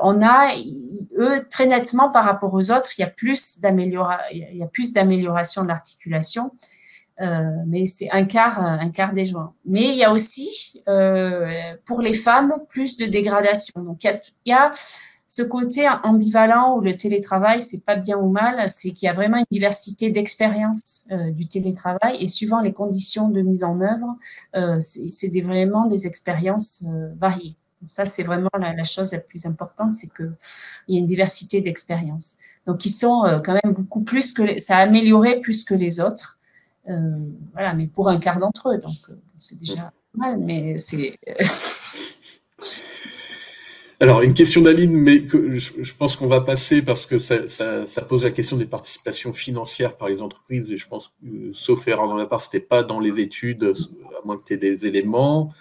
On a, eux, très nettement par rapport aux autres, il y a plus d'amélioration de l'articulation, mais c'est un quart des gens. Mais il y a aussi, pour les femmes, plus de dégradation. Donc, il y a ce côté ambivalent où le télétravail, c'est pas bien ou mal, c'est qu'il y a vraiment une diversité d'expériences du télétravail, et suivant les conditions de mise en œuvre, c'est vraiment des expériences variées. Ça, c'est vraiment la chose la plus importante, c'est qu'il y a une diversité d'expériences. Donc, ils sont quand même beaucoup plus ça a amélioré plus que les autres. Voilà, mais pour un quart d'entre eux, donc c'est déjà mal, mais c'est... Alors, une question d'Aline, mais que je pense qu'on va passer parce que ça pose la question des participations financières par les entreprises, et je pense que, sauf erreur de ma part, c'était pas dans les études, à moins que tu aies des éléments.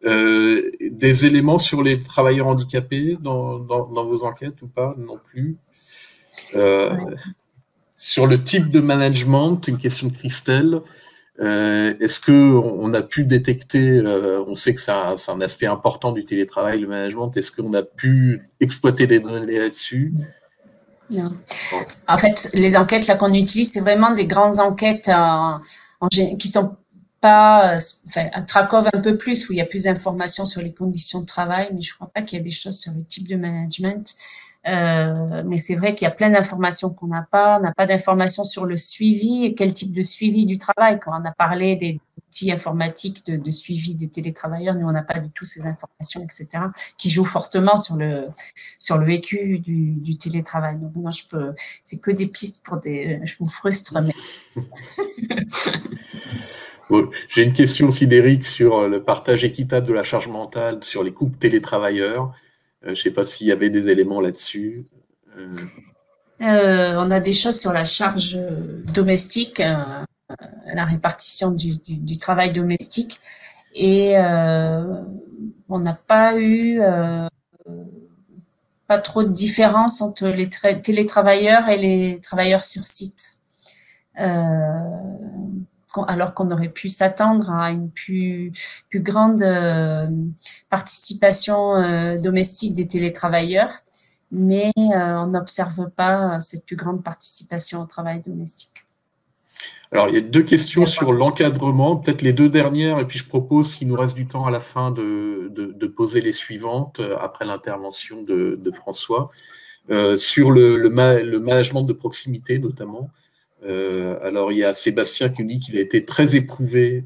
Des éléments sur les travailleurs handicapés dans vos enquêtes ou pas? Non plus. Sur le type de management, une question de Christelle. Est-ce qu'on a pu détecter, on sait que c'est un aspect important du télétravail, le management, est-ce qu'on a pu exploiter des données là-dessus? Non. En fait, les enquêtes là qu'on utilise, c'est vraiment des grandes enquêtes qui sont pas, Trakov un peu plus, où il y a plus d'informations sur les conditions de travail, mais je crois pas qu'il y a des choses sur le type de management. Mais c'est vrai qu'il y a plein d'informations qu'on n'a pas. On n'a pas d'informations sur le suivi, quel type de suivi du travail. Quand on a parlé des outils informatiques de suivi des télétravailleurs, nous, on n'a pas du tout ces informations, etc., qui jouent fortement sur le vécu du télétravail. Donc, moi, c'est que des pistes je vous frustre, mais... Bon, j'ai une question aussi d'Éric sur le partage équitable de la charge mentale sur les couples télétravailleurs. Je ne sais pas s'il y avait des éléments là-dessus. On a des choses sur la charge domestique, la répartition du travail domestique, et on n'a pas eu pas trop de différence entre les télétravailleurs et les travailleurs sur site. alors qu'on aurait pu s'attendre à une plus grande participation domestique des télétravailleurs, mais on n'observe pas cette plus grande participation au travail domestique. Alors, il y a 2 questions sur l'encadrement, peut-être les 2 dernières, et puis je propose, s'il nous reste du temps à la fin, de poser les suivantes après l'intervention de François. Sur le management de proximité, notamment. Alors, il y a Sébastien qui nous dit qu'il a été très éprouvé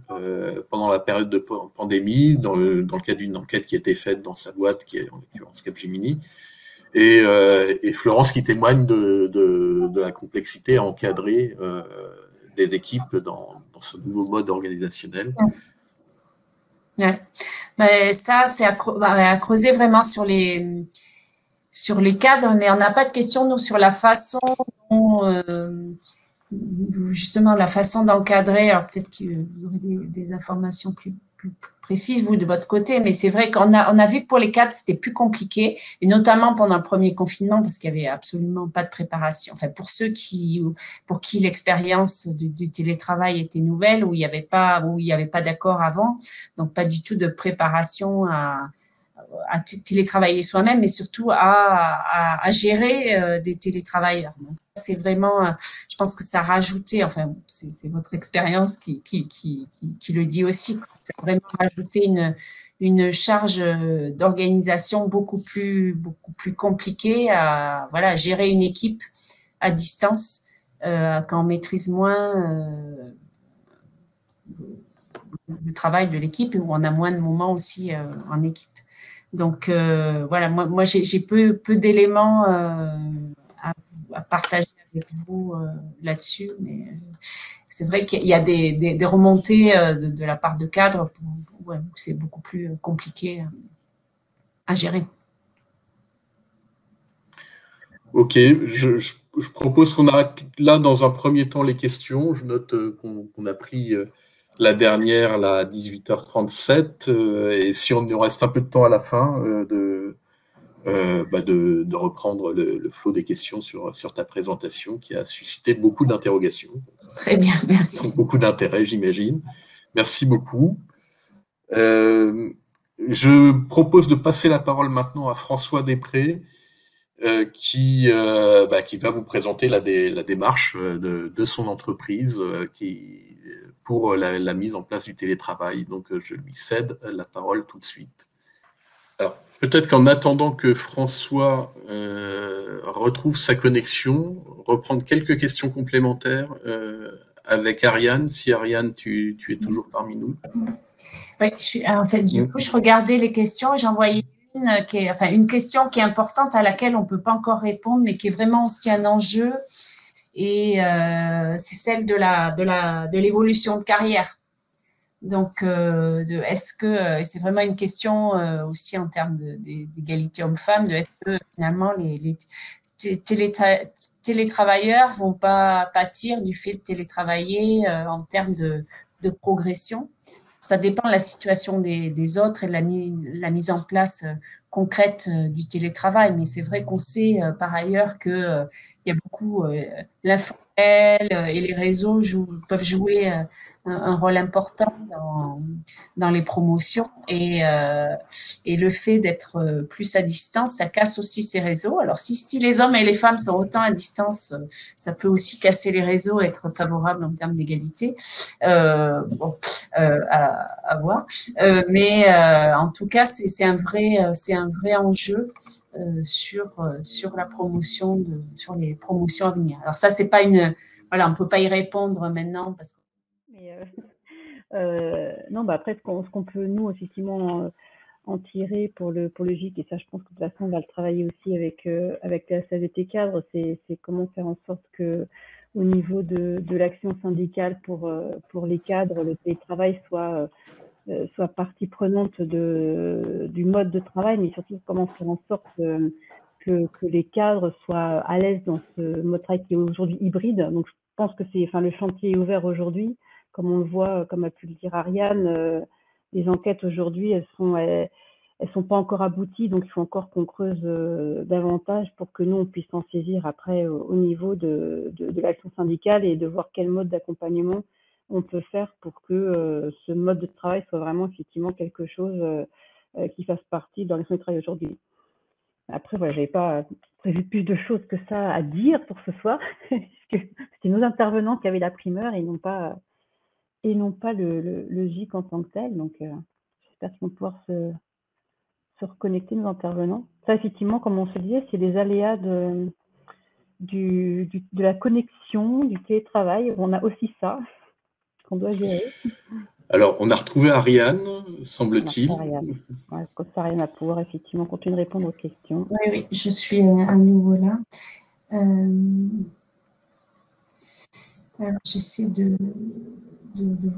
pendant la période de pandémie, dans le cadre d'une enquête qui a été faite dans sa boîte, qui est en l'occurrence Capgemini. Et Florence qui témoigne de la complexité à encadrer les équipes dans ce nouveau mode organisationnel. Ouais. Ben, ça, c'est à creuser vraiment sur les cadres, mais on n'a pas de questions, nous, sur la façon dont, justement, la façon d'encadrer. Alors, peut-être que vous aurez des informations plus précises, vous, de votre côté, mais c'est vrai qu'on a vu que pour les cadres, c'était plus compliqué, et notamment pendant le premier confinement, parce qu'il n'y avait absolument pas de préparation. Enfin, pour ceux pour qui l'expérience du télétravail était nouvelle, où il n'y avait pas d'accord avant, donc pas du tout de préparation à télétravailler soi-même, mais surtout à gérer des télétravailleurs. Donc, c'est vraiment, je pense que ça a rajouté, enfin, c'est votre expérience qui le dit aussi, ça a vraiment rajouté une charge d'organisation beaucoup plus compliquée à gérer une équipe à distance quand on maîtrise moins le travail de l'équipe et où on a moins de moments aussi en équipe. Donc voilà, moi j'ai peu d'éléments à partager avec vous là-dessus, mais c'est vrai qu'il y a des remontées de la part de cadres où c'est beaucoup plus compliqué à gérer. Ok, je propose qu'on arrête là dans un premier temps les questions. Je note qu'on a pris la dernière là, à 18h37 et si on nous reste un peu de temps à la fin de reprendre le flot des questions sur ta présentation qui a suscité beaucoup d'interrogations. Très bien, merci. Donc, beaucoup d'intérêt, j'imagine. Merci beaucoup. Je propose de passer la parole maintenant à François Després, qui va vous présenter la démarche de son entreprise pour la mise en place du télétravail. Donc, je lui cède la parole tout de suite. Alors, peut-être qu'en attendant que François retrouve sa connexion, reprendre quelques questions complémentaires avec Ariane. Si Ariane, tu es toujours parmi nous. Oui, en fait, du coup, je regardais les questions et j'en voyais une question qui est importante à laquelle on ne peut pas encore répondre, mais qui est vraiment aussi un enjeu. Et c'est celle de l'évolution de carrière. Donc, est-ce que, et c'est vraiment une question aussi en termes d'égalité homme-femme, est-ce que finalement les télétravailleurs vont pas pâtir du fait de télétravailler en termes de progression? Ça dépend de la situation des autres et de la mise en place concrète du télétravail. Mais c'est vrai qu'on sait par ailleurs qu'il y a beaucoup l'informel et les réseaux peuvent jouer un rôle important dans les promotions et le fait d'être plus à distance, ça casse aussi ces réseaux. Alors si les hommes et les femmes sont autant à distance, ça peut aussi casser les réseaux, être favorable en termes d'égalité. À voir. Mais en tout cas, c'est un vrai enjeu sur la promotion sur les promotions à venir. Alors ça, c'est pas on peut pas y répondre maintenant parce que. Non, après, ce qu'on peut nous effectivement en tirer pour le GIC, et ça, je pense que de toute façon, on va le travailler aussi avec la SAVT cadre, c'est comment faire en sorte que au niveau de l'action syndicale pour les cadres, le télétravail soit partie prenante du mode de travail, mais surtout comment faire en sorte que les cadres soient à l'aise dans ce mode de travail qui est aujourd'hui hybride. Donc, je pense que le chantier est ouvert aujourd'hui. Comme on le voit, comme a pu le dire Ariane, les enquêtes aujourd'hui, elles sont pas encore abouties, donc il faut encore qu'on creuse davantage pour que nous, on puisse en saisir après au niveau de l'action syndicale et de voir quel mode d'accompagnement on peut faire pour que ce mode de travail soit vraiment effectivement quelque chose qui fasse partie dans les conditions de travail aujourd'hui. Après, voilà, j'avais pas prévu plus de choses que ça à dire pour ce soir, puisque c'était nos intervenants qui avaient la primeur et non pas le GIC en tant que tel. Donc, j'espère qu'ils vont pouvoir se reconnecter, nos intervenants. Ça, effectivement, comme on se disait, c'est les aléas de la connexion, du télétravail. On a aussi ça qu'on doit gérer. Alors, on a retrouvé Ariane, semble-t-il. Ariane. Ouais, comme ça, Ariane va pouvoir effectivement continuer de répondre aux questions. Oui, oui, je suis à nouveau là. Alors, j'essaie de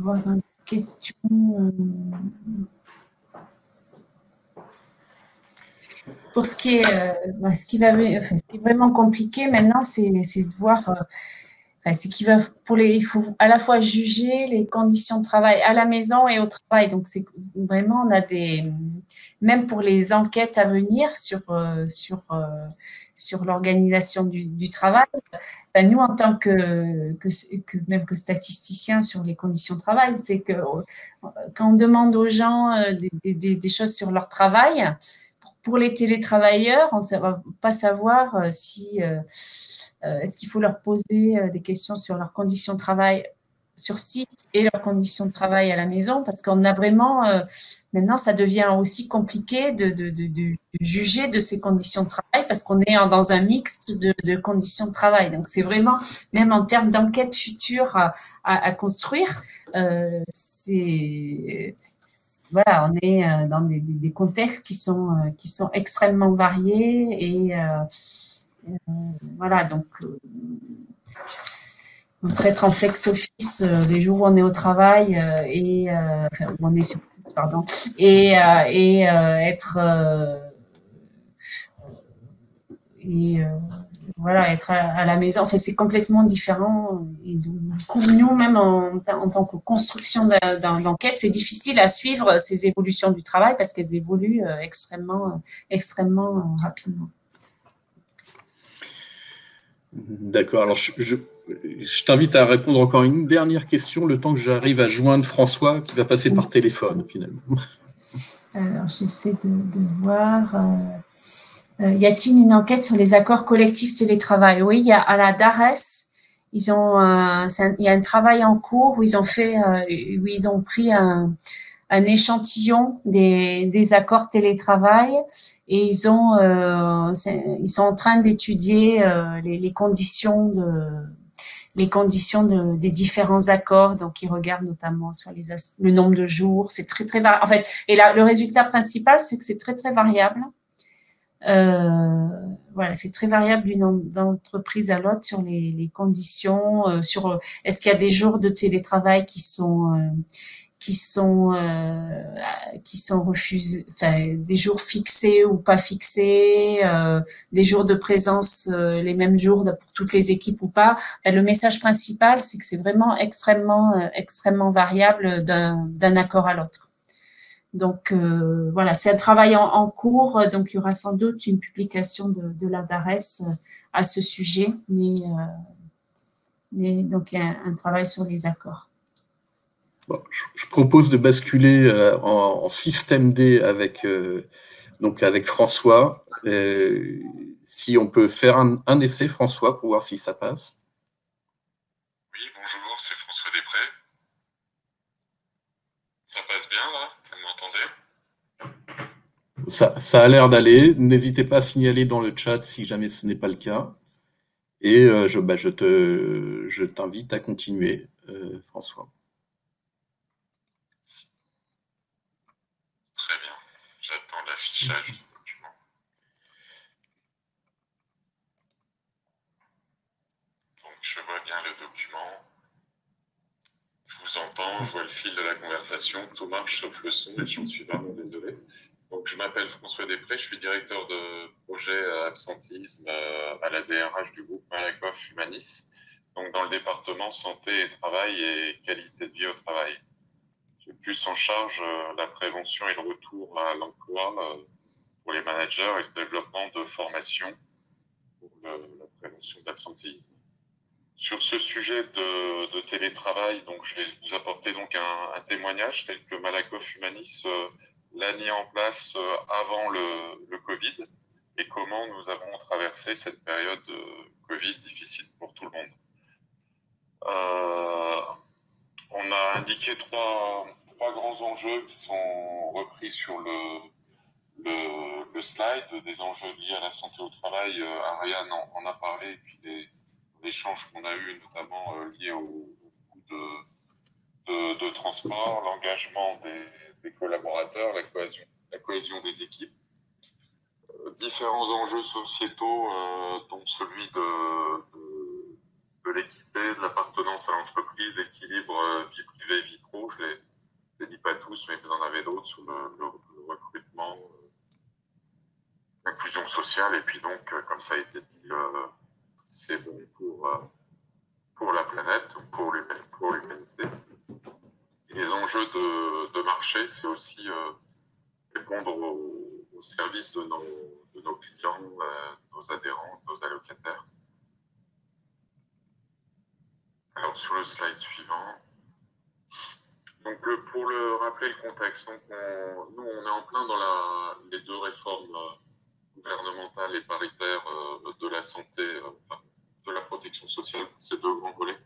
voir une question. Pour ce qui est, ce qui est vraiment compliqué maintenant, c'est de voir. C'est qu'il va il faut à la fois juger les conditions de travail à la maison et au travail. Donc c'est vraiment on a même pour les enquêtes à venir sur l'organisation du travail. Nous en tant que statisticiens sur les conditions de travail, c'est que quand on demande aux gens des choses sur leur travail, pour les télétravailleurs, on ne va pas savoir si est-ce qu'il faut leur poser des questions sur leurs conditions de travail sur site et leurs conditions de travail à la maison, parce qu'on a vraiment maintenant ça devient aussi compliqué de juger de ces conditions de travail parce qu'on est dans un mixte de conditions de travail. Donc c'est vraiment, même en termes d'enquête future à construire, voilà, on est dans des contextes qui sont extrêmement variés et voilà, donc être en flex office les jours où on est au travail enfin, où on est sur site, pardon, et être voilà, être à la maison. Enfin, c'est complètement différent. Et du coup, nous, même en tant que construction d'enquête, c'est difficile à suivre ces évolutions du travail parce qu'elles évoluent extrêmement rapidement. D'accord. Alors, je t'invite à répondre encore une dernière question, le temps que j'arrive à joindre François, qui va passer par téléphone, finalement. Alors, j'essaie de voir. Y a-t-il une enquête sur les accords collectifs télétravail? Oui, il y a à la DARES, il y a un travail en cours où ils ont pris un échantillon des accords télétravail et ils sont en train d'étudier les conditions des différents accords. Donc ils regardent notamment sur le nombre de jours. C'est très très variable. En fait, et là le résultat principal, c'est que c'est très très variable. Voilà, c'est très variable d'une entreprise à l'autre sur les conditions, sur est-ce qu'il y a des jours de télétravail qui sont refusés, enfin des jours fixés ou pas fixés, des jours de présence les mêmes jours pour toutes les équipes ou pas. Le message principal, c'est que c'est vraiment extrêmement variable d'un accord à l'autre. Donc voilà, c'est un travail en cours, donc il y aura sans doute une publication de la DARES à ce sujet, mais donc il y a un travail sur les accords. Bon, je propose de basculer en système D avec François. Si on peut faire un essai, François, pour voir si ça passe. Oui, bonjour, c'est François Després. Ça passe bien, là? Vous m'entendez? Ça a l'air d'aller. N'hésitez pas à signaler dans le chat si jamais ce n'est pas le cas. Et je t'invite à continuer, François. Très bien. J'attends l'affichage du document. Donc, je vois bien le document. Je vous entends, je vois le fil de la conversation. Tout marche sauf le son et j'en suis vraiment désolé. Donc, je m'appelle François Després, je suis directeur de projet absentéisme à la DRH du groupe Malakoff Humanis, donc dans le département santé et travail et qualité de vie au travail. J'ai plus en charge la prévention et le retour à l'emploi pour les managers et le développement de formation pour la prévention de l'absentéisme. Sur ce sujet de télétravail, donc je vais vous apporter donc un témoignage tel que Malakoff Humanis l'a mis en place avant le Covid et comment nous avons traversé cette période Covid difficile pour tout le monde. On a indiqué trois grands enjeux qui sont repris sur le slide, des enjeux liés à la santé au travail. Ariane en a parlé, et puis l'échange qu'on a eu, notamment lié au coût de transport, l'engagement des collaborateurs, la cohésion des équipes. Différents enjeux sociétaux, dont celui de l'équité, de l'appartenance à l'entreprise, l'équilibre vie privée, vie pro. Je ne les dis pas tous, mais vous en avez d'autres sur le recrutement, l'inclusion sociale, et puis donc, comme ça a été dit, c'est bon pour la planète, pour l'humanité. Et les enjeux de marché, c'est aussi répondre aux services de nos clients, nos adhérents, nos allocataires. Alors, sur le slide suivant. Donc, pour rappeler le contexte, donc nous, on est en plein dans les deux réformes gouvernementales et paritaires de la santé, de la protection sociale, ces deux grands volets,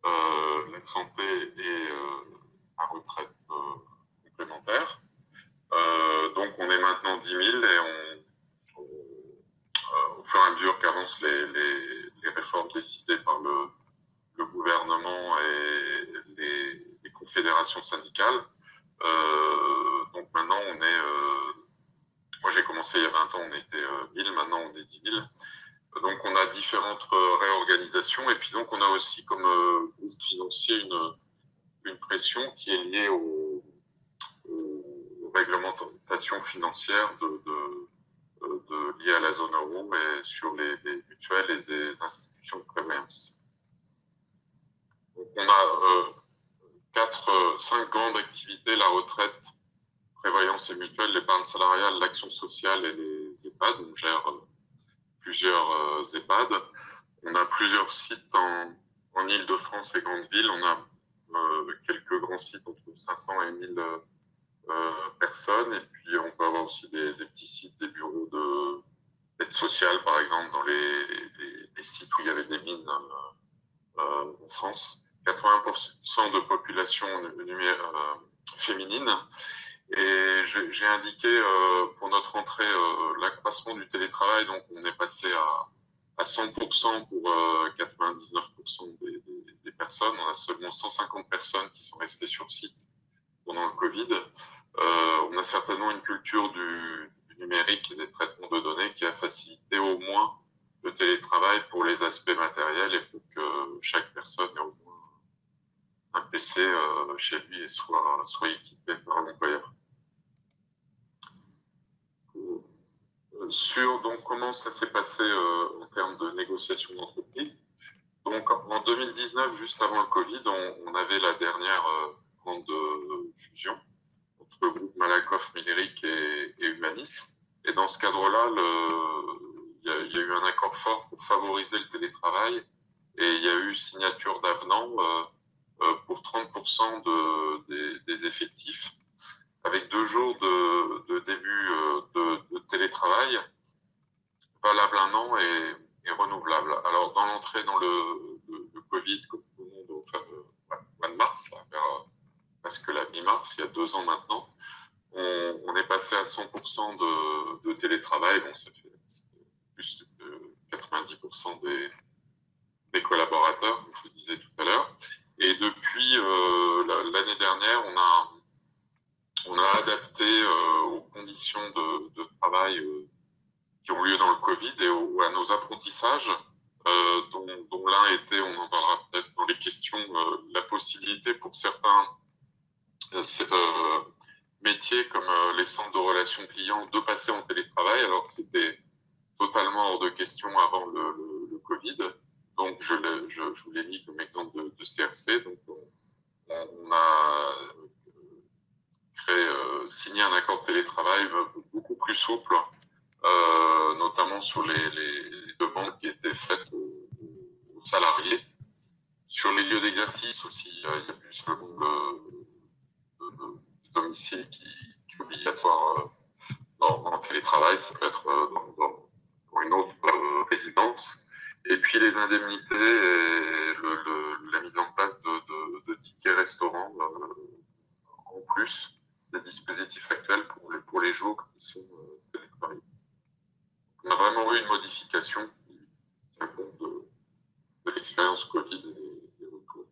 la santé et la retraite complémentaire. Donc, on est maintenant 10 000 et au fur et à mesure qu'avancent les réformes décidées par le gouvernement et les confédérations syndicales. Donc maintenant, on est... moi, j'ai commencé il y a 20 ans, on était 1000, maintenant on est 10 000. Donc, on a différentes réorganisations. Et puis, donc, on a aussi comme groupe financier une pression qui est liée aux réglementations financières liées à la zone euro et sur les mutuelles et les institutions de prévoyance. Donc, on a 5 grandes activités: la retraite, prévoyance et mutuelle, l'épargne salariale, l'action sociale et les EHPAD. On gère plusieurs EHPAD. On a plusieurs sites en Île-de-France et grandes villes. On a quelques grands sites entre 500 et 1000 personnes. Et puis, on peut avoir aussi des petits sites, des bureaux d'aide sociale, par exemple, dans les sites où il y avait des mines en France. 80% de population féminine. Et j'ai indiqué pour notre entrée l'accroissement du télétravail. Donc, on est passé à 100% pour 99% des personnes. On a seulement 150 personnes qui sont restées sur site pendant le Covid. On a certainement une culture du numérique et des traitements de données qui a facilité au moins le télétravail pour les aspects matériels et pour que chaque personne ait au moins un PC chez lui et soit équipé par l'employeur. Sur donc, comment ça s'est passé en termes de négociation d'entreprise. Donc, en 2019, juste avant le Covid, on avait la dernière grande fusion entre le groupe Malakoff, Millerik et Humanis. Et dans ce cadre-là, il y a eu un accord fort pour favoriser le télétravail et il y a eu signature d'avenant pour 30% des effectifs, avec 2 jours de début de télétravail, valable 1 an et renouvelable. Alors, dans l'entrée dans le Covid, comme tout le monde, au mois de mars, vers presque la mi-mars, il y a 2 ans maintenant, on est passé à 100% de télétravail. Bon, ça fait plus de 90% des collaborateurs, comme je vous disais tout à l'heure. Et depuis l'année dernière, on a adapté aux conditions de travail qui ont lieu dans le Covid et à nos apprentissages, dont l'un était, on en parlera peut-être dans les questions, la possibilité pour certains métiers comme les centres de relations clients de passer en télétravail, alors que c'était totalement hors de question avant le Covid. Donc, je vous l'ai mis comme exemple de CRC. Donc, on a signé un accord de télétravail beaucoup plus souple, notamment sur les demandes qui étaient faites aux salariés Sur les lieux d'exercice aussi, il y a plus le nombre de domicile qui est obligatoire en télétravail. Ça peut être dans une autre résidence. Et puis les indemnités et la mise en place de tickets restaurants en plus des dispositifs actuels pour les jours qui sont télétravaillés. On a vraiment eu une modification qui tient compte de l'expérience Covid et des retours.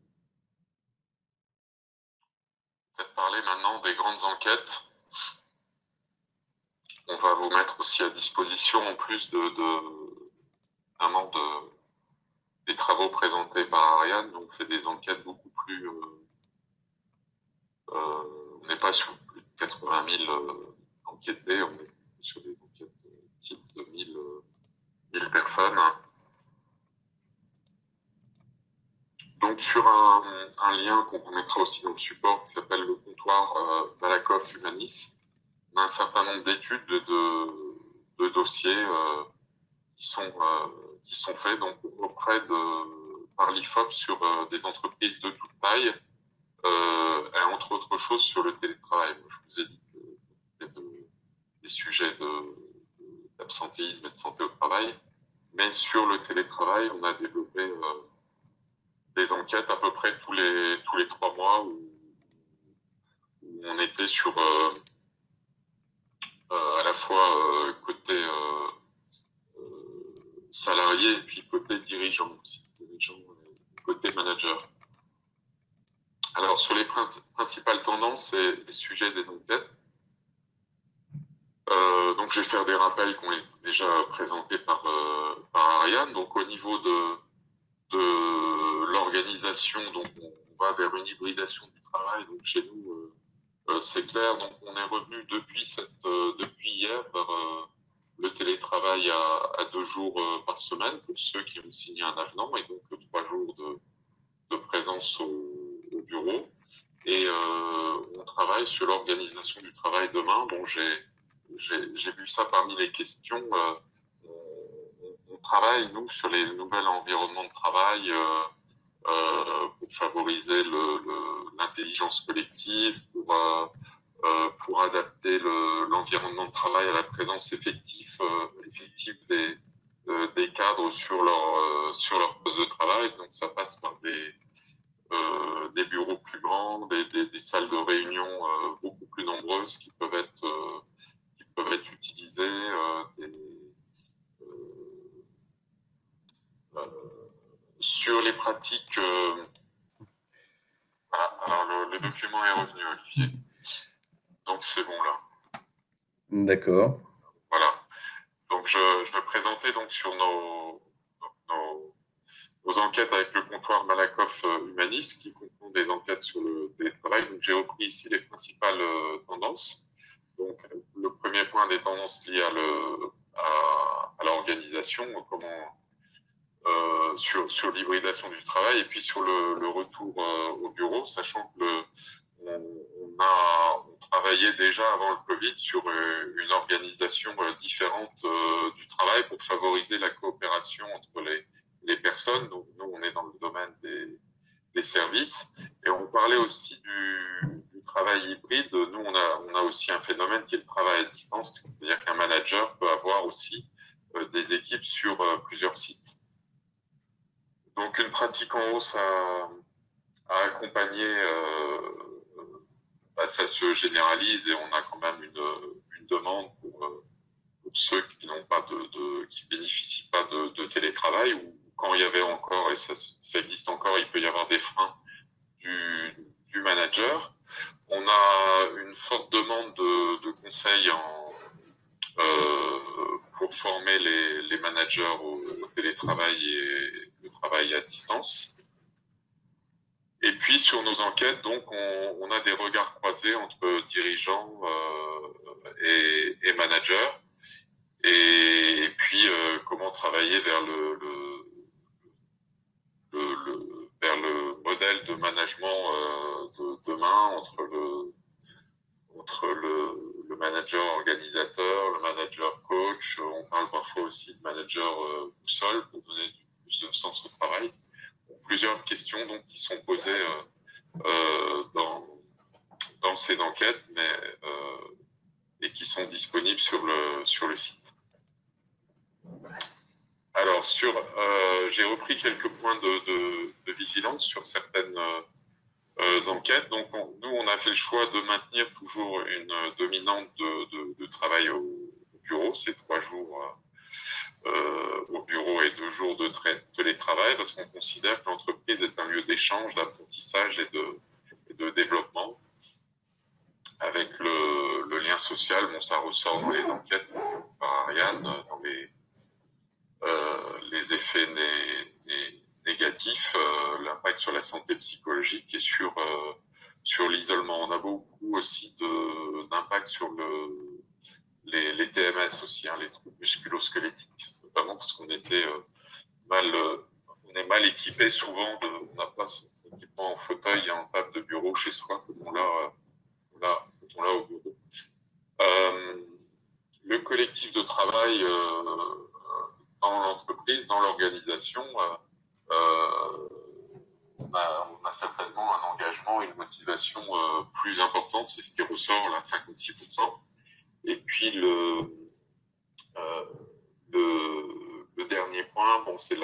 Peut-être parler maintenant des grandes enquêtes. On va vous mettre aussi à disposition, en plus des travaux présentés par Ariane. Donc, on fait des enquêtes beaucoup plus... on n'est pas sur plus de 80 000 enquêtés, on est sur des enquêtes type de 1000 personnes. Donc, sur un lien qu'on vous mettra aussi dans le support qui s'appelle le comptoir Malakoff Humanis, on a un certain nombre d'études de dossiers qui sont faits donc, par l'IFOP sur des entreprises de toute taille, et entre autres choses sur le télétravail. Moi, je vous ai dit que des sujets d'absentéisme et de santé au travail, mais sur le télétravail, on a développé des enquêtes à peu près tous les 3 mois où on était sur à la fois côté salarié et puis côté dirigeant aussi, côté manager. Alors, sur les principales tendances et les sujets des enquêtes, donc je vais faire des rappels qui ont été déjà présentés par Ariane. Donc, au niveau de l'organisation, donc on va vers une hybridation du travail. Donc, chez nous, c'est clair. Donc, on est revenu depuis hier vers le télétravail à 2 jours par semaine pour ceux qui ont signé un avenant, et donc 3 jours de présence au bureau. Et on travaille sur l'organisation du travail demain. Bon, j'ai vu ça parmi les questions. On travaille, nous, sur les nouveaux environnements de travail pour favoriser l'intelligence collective, pour adapter l'environnement de travail à la présence effective des cadres sur leur poste de travail. Donc, ça passe par des bureaux plus grands, des salles de réunion beaucoup plus nombreuses qui peuvent être utilisées, sur les pratiques. Alors le document est revenu, Olivier. Donc c'est bon là. D'accord. Voilà. Donc je vais présenter donc sur nos enquêtes avec le comptoir Malakoff Humanis, qui comprend des enquêtes sur le télétravail. Donc j'ai repris ici les principales tendances. Donc le premier point des tendances liées à l'organisation, sur l'hybridation du travail, et puis sur le retour au bureau, sachant que on travaillait déjà avant le Covid sur une organisation différente du travail pour favoriser la coopération entre les personnes. Donc nous, on est dans le domaine des services, et on parlait aussi du travail hybride. Nous, on a aussi un phénomène qui est le travail à distance, c'est-à-dire qu'un manager peut avoir aussi des équipes sur plusieurs sites. Donc, une pratique en hausse à accompagner, ça se généralise, et on a quand même une demande pour ceux qui n'ont pas qui bénéficient pas de télétravail, ou quand il y avait encore, et ça existe encore, il peut y avoir des freins du manager. On a une forte demande de conseils pour former les managers au télétravail et le travail à distance. Et puis sur nos enquêtes, donc on a des regards croisés entre dirigeants et managers, et puis comment travailler vers vers le modèle de management de demain entre le manager organisateur, le manager coach. On parle parfois aussi de manager boussole pour donner plus de sens au travail. plusieurs questions donc, qui sont posées dans ces enquêtes et qui sont disponibles sur le site. Alors, j'ai repris quelques points de vigilance sur certaines enquêtes. Donc, nous, on a fait le choix de maintenir toujours une dominante de travail au bureau, c'est 3 jours au bureau et 2 jours de télétravail, parce qu'on considère que l'entreprise est un lieu d'échange, d'apprentissage et de développement. Avec le lien social, bon, ça ressort dans les enquêtes par Ariane, dans les effets négatifs, l'impact sur la santé psychologique et sur l'isolement. On a beaucoup aussi d'impact sur les TMS aussi, hein, les troubles musculo-squelettiques, notamment parce qu'on était on est mal équipé souvent, on n'a pas son équipement en fauteuil et en table de bureau chez soi comme on l'a au bureau. Le collectif de travail dans l'entreprise, dans l'organisation, on a certainement un engagement, une motivation plus importante, c'est ce qui ressort là, 56%. Et puis le dernier point, bon, c'est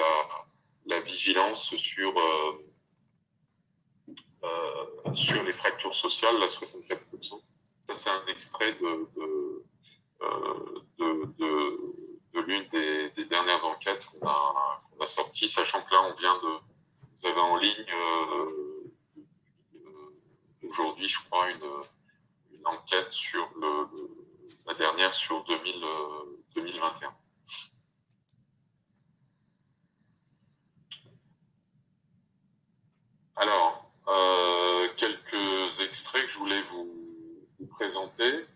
la vigilance sur les fractures sociales, la 64%. Ça, c'est un extrait de l'une des dernières enquêtes qu'on a sorties, sachant que là, vous avez en ligne aujourd'hui, je crois, une enquête sur la dernière sur 2021. Alors, quelques extraits que je voulais vous présenter.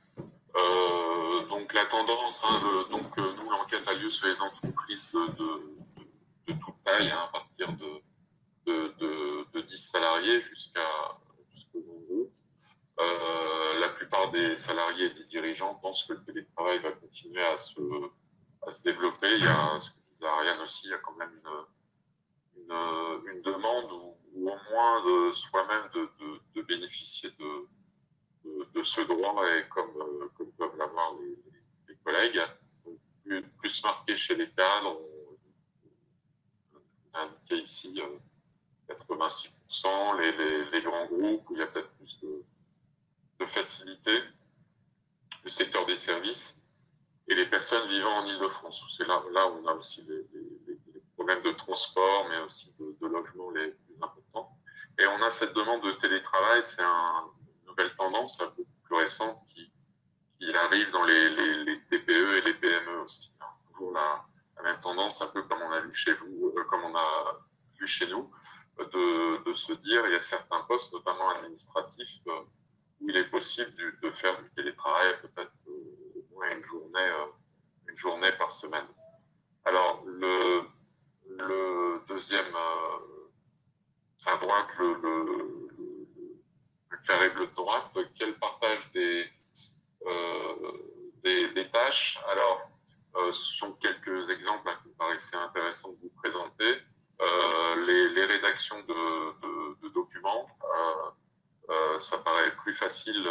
Donc la tendance, hein, nous l'enquête a lieu sur les entreprises de toute taille, hein, à partir de 10 salariés jusqu'au grand groupe. La plupart des salariés et des dirigeants pensent que le télétravail va continuer à se développer. Il y a, ce que disait Ariane aussi, il y a quand même une demande ou au moins soi-même de bénéficier de ce droit, et comme peuvent l'avoir les collègues. Donc, plus marqué chez les cadres, on a indiqué ici 86%, les grands groupes où il y a peut-être plus de facilité, le secteur des services, et les personnes vivant en Île-de-France. C'est là où on a aussi les problèmes de transport, mais aussi de logement les plus importants. Et on a cette demande de télétravail, c'est une nouvelle tendance, beaucoup plus récente, qui arrive dans les TPE et les PME aussi. Toujours la même tendance, un peu comme on a vu chez vous, comme on a vu chez nous, de se dire, il y a certains postes, notamment administratifs, où il est possible de faire du télétravail peut-être au moins une journée par semaine. Alors, le deuxième, à droite, le carré bleu de droite, quel partage des tâches. Alors, ce sont quelques exemples qui me paraissaient intéressants de vous présenter. Les rédactions de documents, ça paraît plus facile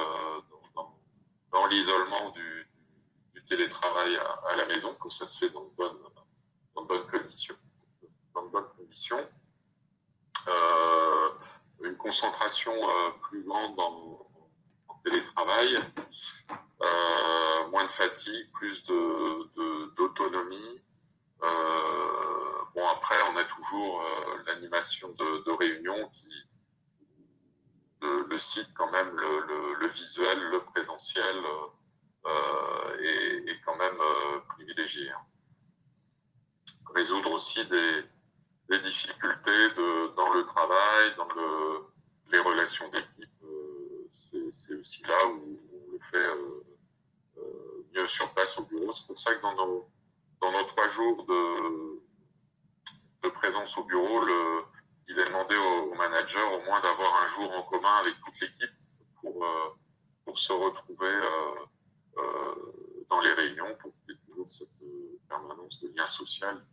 dans l'isolement du télétravail à la maison, quand ça se fait dans de bonnes conditions. Une concentration plus grande en télétravail, moins de fatigue, plus d'autonomie. Bon, après, on a toujours l'animation de réunions le site, quand même, le visuel, le présentiel est quand même privilégié. Hein. Résoudre aussi des difficultés dans le travail, dans les relations d'équipe, c'est aussi là où on le fait mieux sur place au bureau. C'est pour ça que dans nos 3 jours de présence au bureau, il est demandé au manager au moins d'avoir un jour en commun avec toute l'équipe pour se retrouver dans les réunions, pour qu'il y ait toujours cette permanence de lien social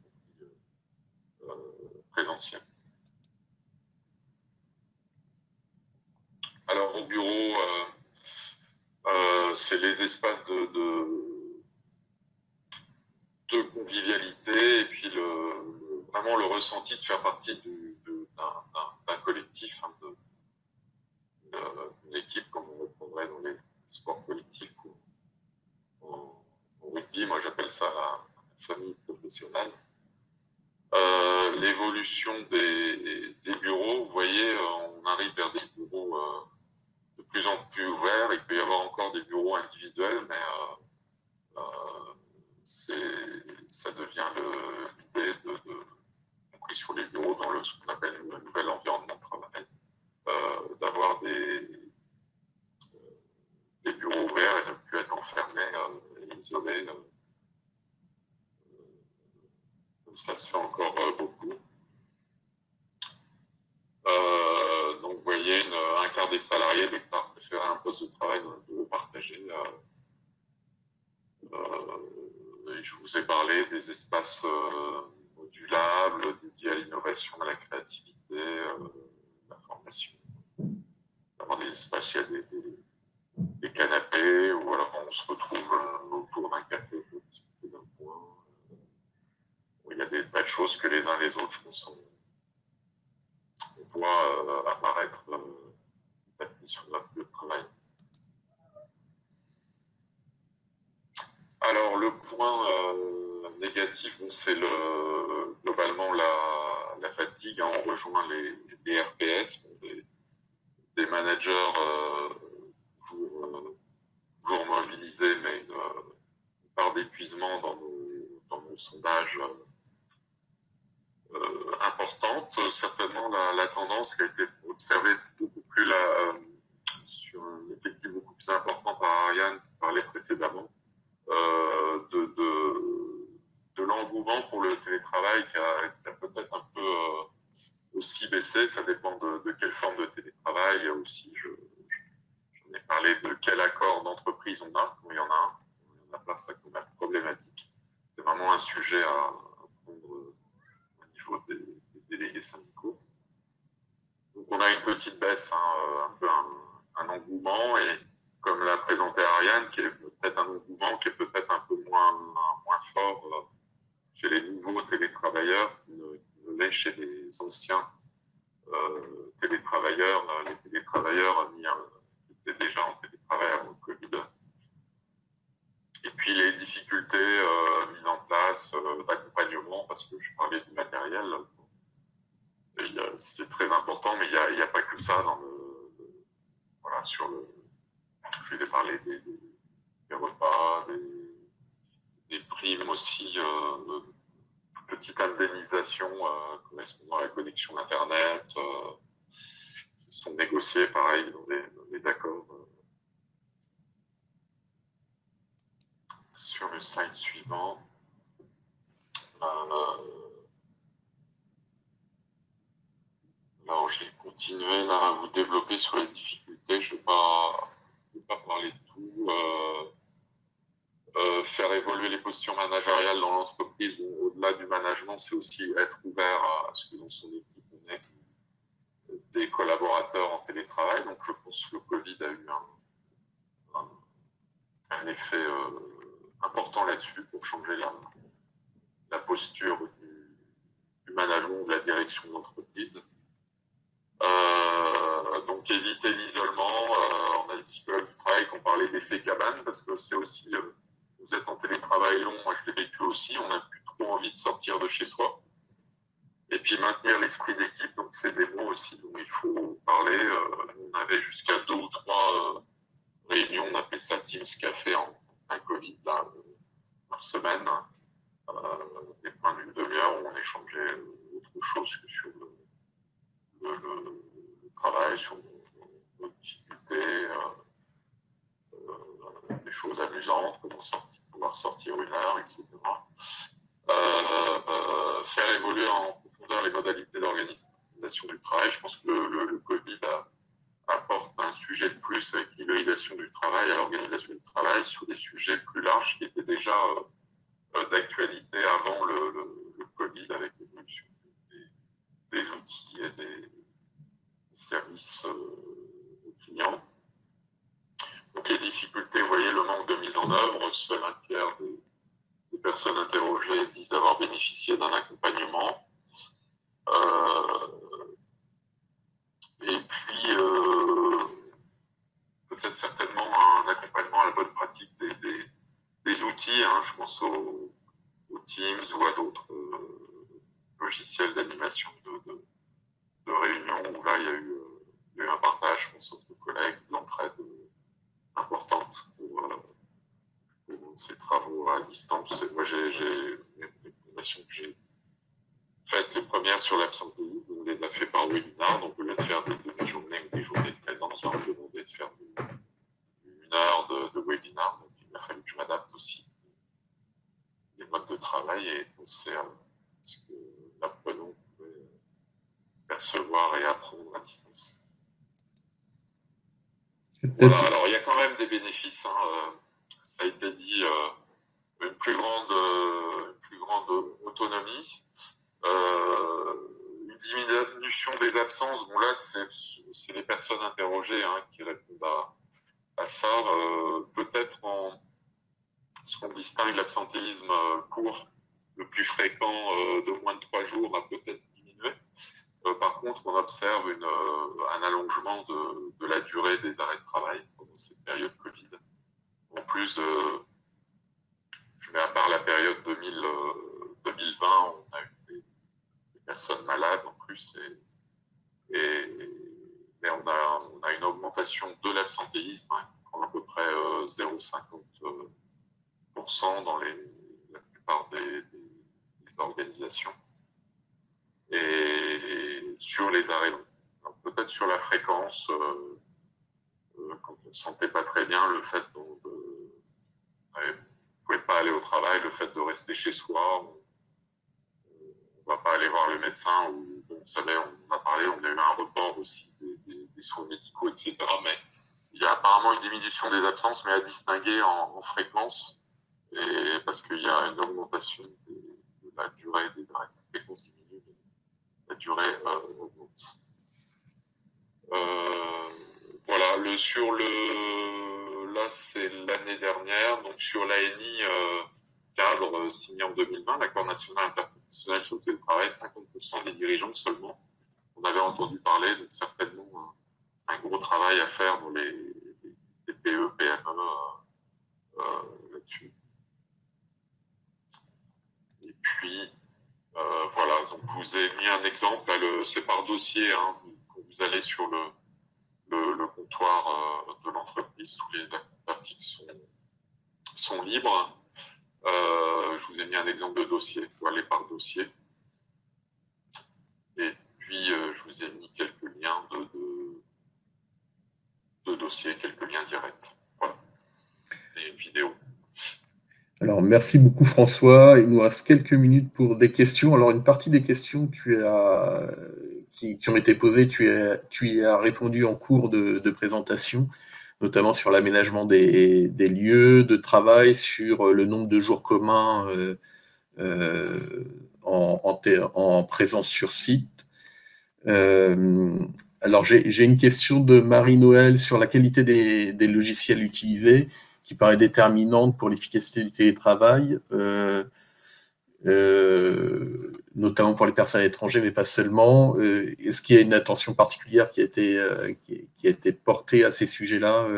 présentiel. c'est les espaces de convivialité et puis vraiment le ressenti de faire partie d'un collectif, hein, d'une équipe, comme on reprendrait dans les sports collectifs ou au rugby. Moi, j'appelle ça la famille professionnelle. L'évolution des bureaux, vous voyez, on arrive vers des bureaux de plus en plus ouverts. Il peut y avoir encore des bureaux individuels, mais ça devient l'idée compris sur les bureaux dans ce qu'on appelle le nouvel environnement de travail, d'avoir des bureaux ouverts et ne plus être enfermés et isolés. Ça se fait encore beaucoup. Donc, vous voyez, un quart des salariés déclarent préférer un poste de travail dans un bureau partagé. Et je vous ai parlé des espaces modulables, dédiés à l'innovation, à la créativité, la formation. D'avoir des espaces, il y a des canapés, ou alors on se retrouve autour d'un café, pour discuter d'un point. Il y a des tas de choses que les uns les autres, je pense, on voit apparaître sur notre lieu de travail. Alors, le point négatif, bon, c'est globalement la fatigue. Hein, on rejoint les RPS, bon, des managers toujours mobilisés, mais une part d'épuisement dans nos sondages importante. Certainement, la tendance qui a été observée beaucoup plus sur un effectif beaucoup plus important par Ariane qui parlait précédemment, de l'engouement pour le télétravail qui a peut-être un peu aussi baissé. Ça dépend de quelle forme de télétravail. Il y a aussi, j'en ai parlé de quel accord d'entreprise on a, quand il y en a un. Il n'y en a pas, ça comme problématique. C'est vraiment un sujet à prendre au niveau des délégués syndicaux. Donc on a une petite baisse, hein, un peu un engouement, et comme l'a présenté Ariane, qui est peut-être un engouement qui est peut-être un peu moins fort chez les nouveaux télétravailleurs qu'il ne l'est chez les anciens télétravailleurs, les télétravailleurs qui étaient déjà en télétravail avant le Covid. Et puis les difficultés mises en place d'accompagnement, parce que je parlais du matériel, c'est très important, mais il n'y a pas que ça voilà, je vais parler des repas, des primes aussi, petite indemnisation correspondant à la connexion Internet, qui sont négociées pareil dans les accords. Sur le slide suivant, alors j'ai continué là, à vous développer sur les difficultés. Je ne vais pas parler de tout. Faire évoluer les positions managériales dans l'entreprise. Bon, au-delà du management, c'est aussi être ouvert à ce que dans son équipe on ait des collaborateurs en télétravail. Donc je pense que le Covid a eu un effet important là-dessus pour changer la posture du management ou de la direction d'entreprise. Donc éviter l'isolement. On a des psychologues du travail qui ont parlé d'effet cabane, parce que c'est aussi, vous êtes en télétravail long, moi je l'ai vécu aussi, on n'a plus trop envie de sortir de chez soi. Et puis maintenir l'esprit d'équipe, donc c'est des mots aussi dont il faut parler. On avait jusqu'à 2 ou 3 réunions, on appelait ça Teams Café en Covid, là, par semaine, des points d'une demi-heure où on échangeait autre chose que sur le travail, sur nos difficultés, des choses amusantes, comment pouvoir sortir 1 heure, etc. Faire évoluer en profondeur les modalités d'organisation du travail. Je pense que le Covid apporte un sujet de plus avec l'hybridation du travail à l'organisation du travail sur des sujets plus larges qui étaient déjà d'actualité avant le Covid, avec l'évolution des outils et des services aux clients. Donc donc les difficultés, vous voyez, le manque de mise en œuvre, seul un tiers des personnes interrogées disent avoir bénéficié d'un accompagnement. Et puis, peut-être certainement un accompagnement à la bonne pratique des outils, hein, je pense aux Teams ou à d'autres logiciels d'animation de réunion, où là, il y a eu un partage, je pense, entre collègues, de l'entraide importante pour ces travaux à distance. Et moi, j'ai les formations que j'ai faites, les premières sur l'absentéisme, on les a fait par webinaire, donc au lieu de faire des journées ou des journées de présence, on m'a demandé de faire une heure de webinaire, donc il a fallu que je m'adapte aussi les modes de travail et penser à ce que l'apprenant pouvait percevoir et apprendre à distance. Voilà, alors il y a quand même des bénéfices, hein, ça a été dit, une plus grande autonomie, une diminution des absences. Bon là, c'est les personnes interrogées, hein, qui répondent à ça. Peut-être ce qu'on distingue l'absentéisme court, le plus fréquent de moins de 3 jours, a peut-être diminué. Par contre, on observe un allongement de la durée des arrêts de travail pendant cette période Covid. En plus, je mets à part la période 2020, on a eu des personnes malades en plus, mais on a une augmentation de l'absentéisme, hein, qui prend à peu près 0,50% dans la plupart des organisations. Et sur les arrêts longs. Peut-être sur la fréquence, quand on ne se sentait pas très bien, le fait de ne pouvait pas aller au travail, le fait de rester chez soi, on ne va pas aller voir le médecin, ou bon, vous savez, on a parlé, on a eu un report aussi des soins médicaux, etc. Mais il y a apparemment une diminution des absences, mais à distinguer en fréquence, et parce qu'il y a une augmentation de la durée des arrêts. La fréquence diminue, la durée augmente. Voilà, là c'est l'année dernière, donc sur l'ANI cadre signé en 2020, l'accord national interprofessionnel sur le télétravail, 50% des dirigeants seulement. On avait entendu parler, donc certainement un gros travail à faire dans les TPE, PME là-dessus. Et puis, voilà, donc je vous ai mis un exemple, c'est par dossier, hein, quand vous allez sur le comptoir de l'entreprise, tous les articles sont libres. Je vous ai mis un exemple de dossier, vous allez par dossier. Et puis, je vous ai mis quelques liens de dossiers, quelques liens directs. Voilà. Et une vidéo. Alors, merci beaucoup François. Il nous reste quelques minutes pour des questions. Alors, une partie des questions qui ont été posées, tu y as répondu en cours de présentation, notamment sur l'aménagement des lieux de travail, sur le nombre de jours communs en présence sur site. Alors, j'ai une question de Marie-Noël sur la qualité des logiciels utilisés, qui paraît déterminante pour l'efficacité du télétravail, notamment pour les personnes étrangères, mais pas seulement. Est-ce qu'il y a une attention particulière qui a été portée à ces sujets-là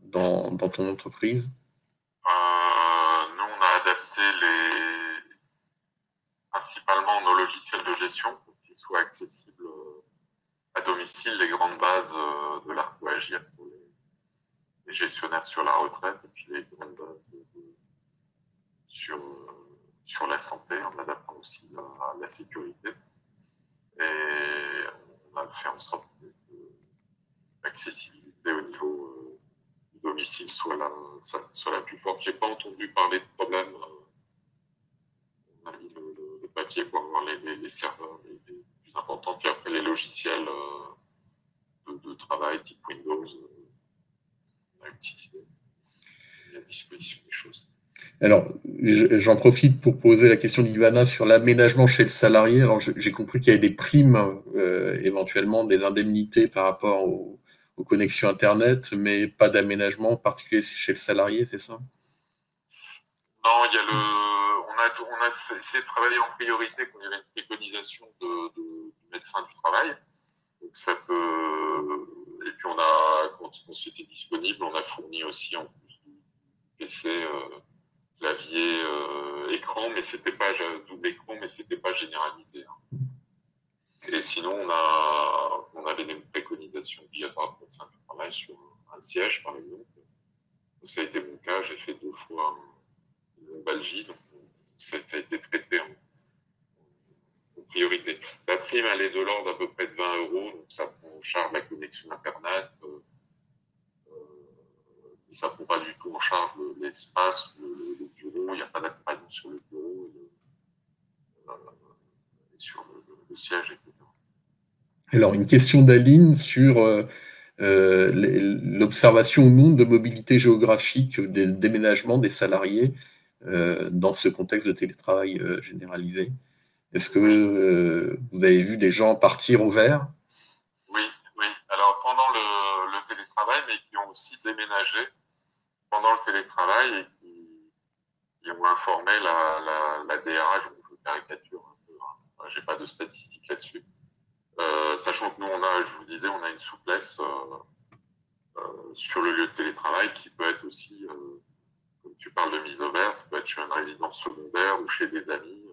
dans ton entreprise? Nous, on a adapté principalement nos logiciels de gestion pour qu'ils soient accessibles à domicile, les grandes bases de l'ARCO-Agir pour les gestionnaires sur la retraite, et puis les grandes bases sur la santé, en adaptant aussi à la sécurité. Et on a fait en sorte que l'accessibilité au niveau du domicile soit la plus forte. Je n'ai pas entendu parler de problème. On a mis le papier pour avoir les serveurs les plus importants, puis après les logiciels de travail type Windows. On a utilisé à disposition des choses. Alors, j'en profite pour poser la question d'Ivana sur l'aménagement chez le salarié. Alors, j'ai compris qu'il y avait des primes, éventuellement des indemnités par rapport aux aux connexions Internet, mais pas d'aménagement particulier chez le salarié, c'est ça? Non, on a essayé de travailler en priorité quand il y avait une préconisation du médecin du travail. Donc ça peut. Et puis quand c'était disponible, on a fourni aussi en plus du PC, clavier, écran, mais c'était pas double écran, mais c'était pas généralisé. Hein. Et sinon, on avait des préconisations obligatoires de médecin du travail sur un siège, par exemple. Ça a été mon cas, j'ai fait 2 fois une lombalgie, donc ça a été traité en priorité. La prime, elle est de l'ordre à peu près de 20 €, donc ça prend en charge la connexion Internet, mais ça ne prend pas du tout en charge l'espace, le bureau, il n'y a pas d'accompagnement sur le bureau, et sur le siège, etc. Alors, une question d'Aline sur l'observation ou non de mobilité géographique des déménagements des salariés dans ce contexte de télétravail généralisé. Est-ce que vous avez vu des gens partir au vert? Oui. Alors, pendant le télétravail, mais qui ont aussi déménagé pendant le télétravail et qui ont informé la DRH, je caricature un peu, hein, j'ai pas de statistiques là-dessus. Sachant que nous, je vous disais, on a une souplesse sur le lieu de télétravail qui peut être aussi, comme tu parles de mise au vert, ça peut être chez une résidence secondaire ou chez des amis,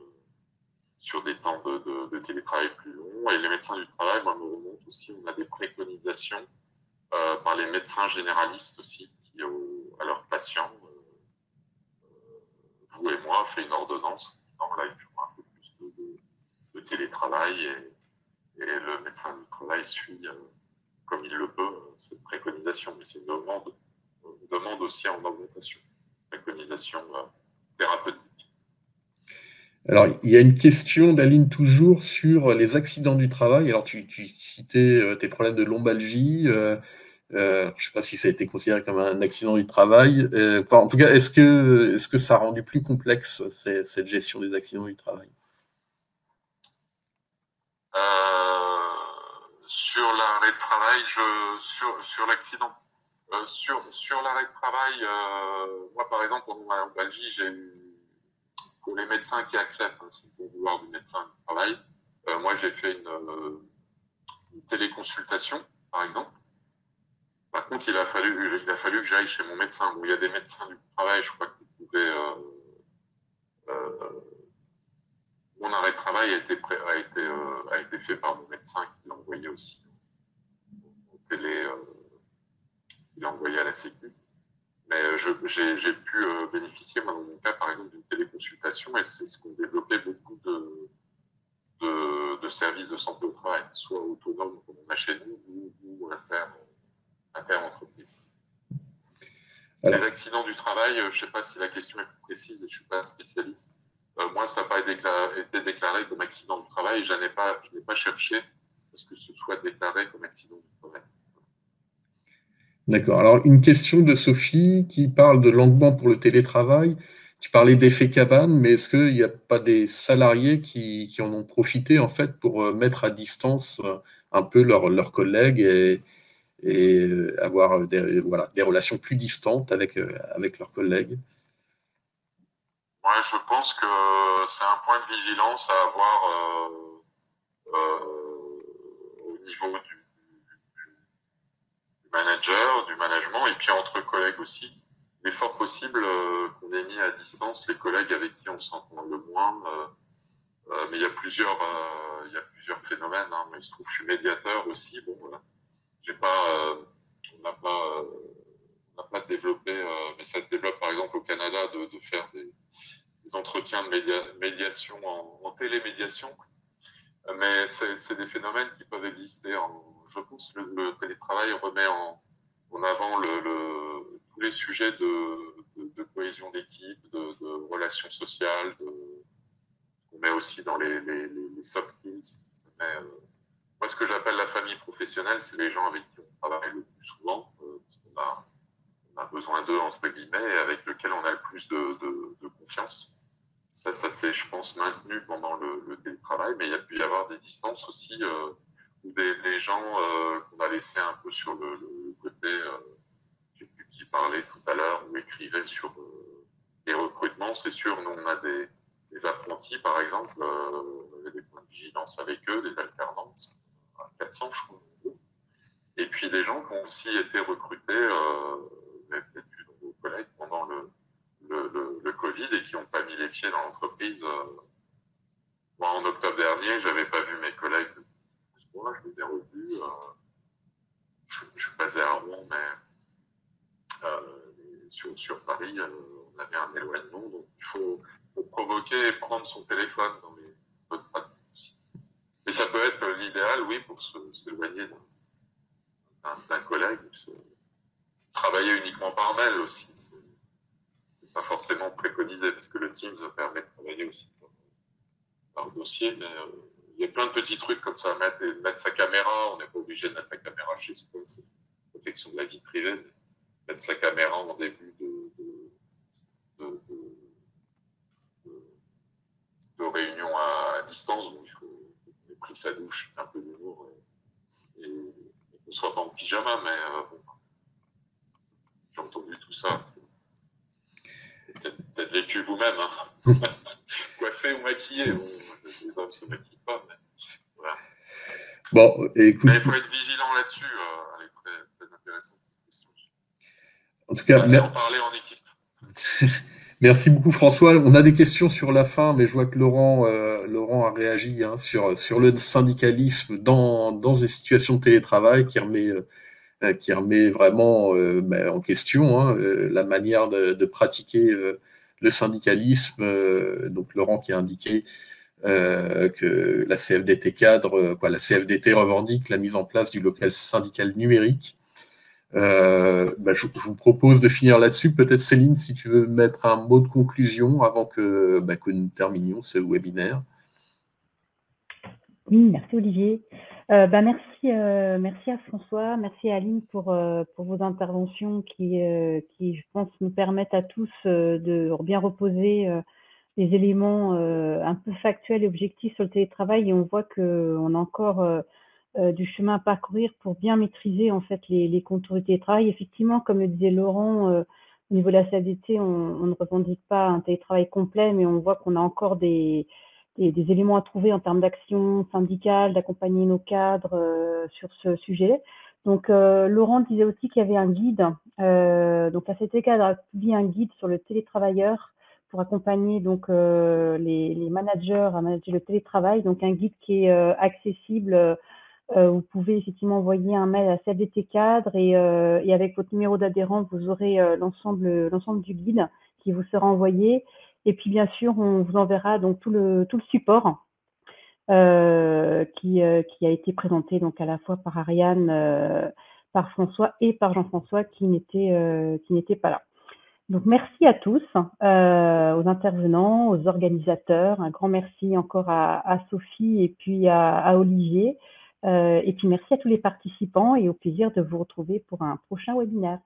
sur des temps de télétravail plus longs. Et les médecins du travail, me remontent aussi, on a des préconisations par les médecins généralistes aussi qui, à leurs patients, vous et moi, fait une ordonnance en disant là, il faut un peu plus de télétravail et le médecin du travail suit comme il le peut cette préconisation. Mais c'est une demande aussi en augmentation, préconisation thérapeutique. Alors, il y a une question d'Aline toujours sur les accidents du travail. Alors, tu citais tes problèmes de lombalgie. Je ne sais pas si ça a été considéré comme un accident du travail. En tout cas, est-ce que ça a rendu plus complexe cette gestion des accidents du travail? Sur l'arrêt de travail, sur l'accident. Sur l'arrêt de travail, moi par exemple, en Belgique, j'ai eu, pour les médecins qui acceptent, c'est pour vouloir du médecin du travail, moi j'ai fait une téléconsultation, par exemple. Par contre, il a fallu que j'aille chez mon médecin. Bon, il y a des médecins du travail, je crois que vous pouvez. Mon arrêt de travail a été fait par mon médecin qui l'a envoyé aussi en télé, il l'a envoyé à la Sécu. Mais j'ai pu bénéficier, moi, dans mon cas, par exemple, d'une téléconsultation, et c'est ce qu'ont développé beaucoup de services de santé au travail, soit autonomes comme on a chez nous, ou inter-entreprises. Les accidents du travail, je ne sais pas si la question est plus précise, et je ne suis pas un spécialiste. Moi, ça n'a pas été déclaré comme accident du travail, et je n'ai pas cherché à ce que ce soit déclaré comme accident du travail. D'accord. Alors, une question de Sophie qui parle de l'engouement pour le télétravail. Tu parlais d'effet cabane, mais est-ce qu'il n'y a pas des salariés qui en ont profité en fait pour mettre à distance un peu leurs collègues et avoir des relations plus distantes avec leurs collègues? Ouais, je pense que c'est un point de vigilance à avoir au niveau du manager, du management, et puis entre collègues aussi. Il est fort possible qu'on ait mis à distance les collègues avec qui on s'entend le moins. Mais il y a plusieurs phénomènes. Hein. Mais il se trouve que je suis médiateur aussi. Bon, voilà. On n'a pas développé, mais ça se développe par exemple au Canada de faire des entretiens de médiation en télémédiation. Mais c'est des phénomènes qui peuvent exister. Je pense que le télétravail remet en avant tous les sujets de cohésion d'équipe, de relations sociales, qu'on met aussi dans les soft skills. Moi, ce que j'appelle la famille professionnelle, c'est les gens avec qui on travaille le plus souvent, parce qu'on a besoin d'eux, entre guillemets, et avec lesquels on a le plus de confiance. Ça c'est, je pense, maintenu pendant le télétravail, mais il y a pu y avoir des distances aussi, où des gens qu'on a laissés un peu sur le j'ai vu qui parlait tout à l'heure ou écrivait sur les recrutements. C'est sûr, nous, on a des apprentis, par exemple, on avait des points de vigilance avec eux, des alternants, 400, je crois. Et puis des gens qui ont aussi été recrutés, vous avez peut-être vu dans vos collègues, pendant le Covid et qui n'ont pas mis les pieds dans l'entreprise. Moi, en octobre dernier, j'avais pas vu mes collègues. Moi, je les ai revus. Je suis basé à Rouen, mais sur Paris, on avait un éloignement. Donc, il faut provoquer et prendre son téléphone dans les bonnes pratiques. Mais ça peut être l'idéal, oui, pour s'éloigner d'un collègue. Travailler uniquement par mail aussi. C'est pas forcément préconisé parce que le Teams permet de travailler aussi par dossier, mais il y a plein de petits trucs comme ça, mettre sa caméra, on n'est pas obligé de mettre la caméra chez soi, c'est protection de la vie privée, mais mettre sa caméra en début de réunion à distance, où il faut qu'on ait pris sa douche, un peu d'humour, et qu'on soit en pyjama, mais bon, j'ai entendu tout ça, c'est peut-être vécu vous-même, hein. Coiffé ou maquillé, bon, les hommes se maquillent pas, mais voilà. Bon, écoute, mais il faut être vigilant là-dessus, elle est très, très intéressante. En tout cas, en parler en équipe. Merci beaucoup François. On a des questions sur la fin, mais je vois que Laurent a réagi sur le syndicalisme dans des situations de télétravail qui remet vraiment en question la manière de pratiquer le syndicalisme. Donc Laurent qui a indiqué que la CFDT cadre, la CFDT revendique la mise en place du local syndical numérique. Je vous propose de finir là-dessus. Peut-être Céline, si tu veux mettre un mot de conclusion avant que nous terminions ce webinaire. Oui, merci Olivier. Merci à François, merci à Aline pour vos interventions qui, je pense, nous permettent à tous de bien reposer les éléments un peu factuels et objectifs sur le télétravail, et on voit qu'on a encore du chemin à parcourir pour bien maîtriser en fait les contours du télétravail. Effectivement, comme le disait Laurent, au niveau de la CFDT, on ne revendique pas un télétravail complet, mais on voit qu'on a encore des éléments à trouver en termes d'action syndicale, d'accompagner nos cadres sur ce sujet. Donc, Laurent disait aussi qu'il y avait un guide. Donc, la CFDT Cadre a publié un guide sur le télétravailleur pour accompagner donc les managers à manager le télétravail. Donc, un guide qui est accessible. Vous pouvez effectivement envoyer un mail à CFDT Cadre et avec votre numéro d'adhérent, vous aurez l'ensemble du guide qui vous sera envoyé. Et puis, bien sûr, on vous enverra donc tout le support qui a été présenté donc à la fois par Ariane, par François et par Jean-François qui n'était pas là. Donc, merci à tous, aux intervenants, aux organisateurs. Un grand merci encore à Sophie et puis à Olivier. Et puis, merci à tous les participants et au plaisir de vous retrouver pour un prochain webinaire.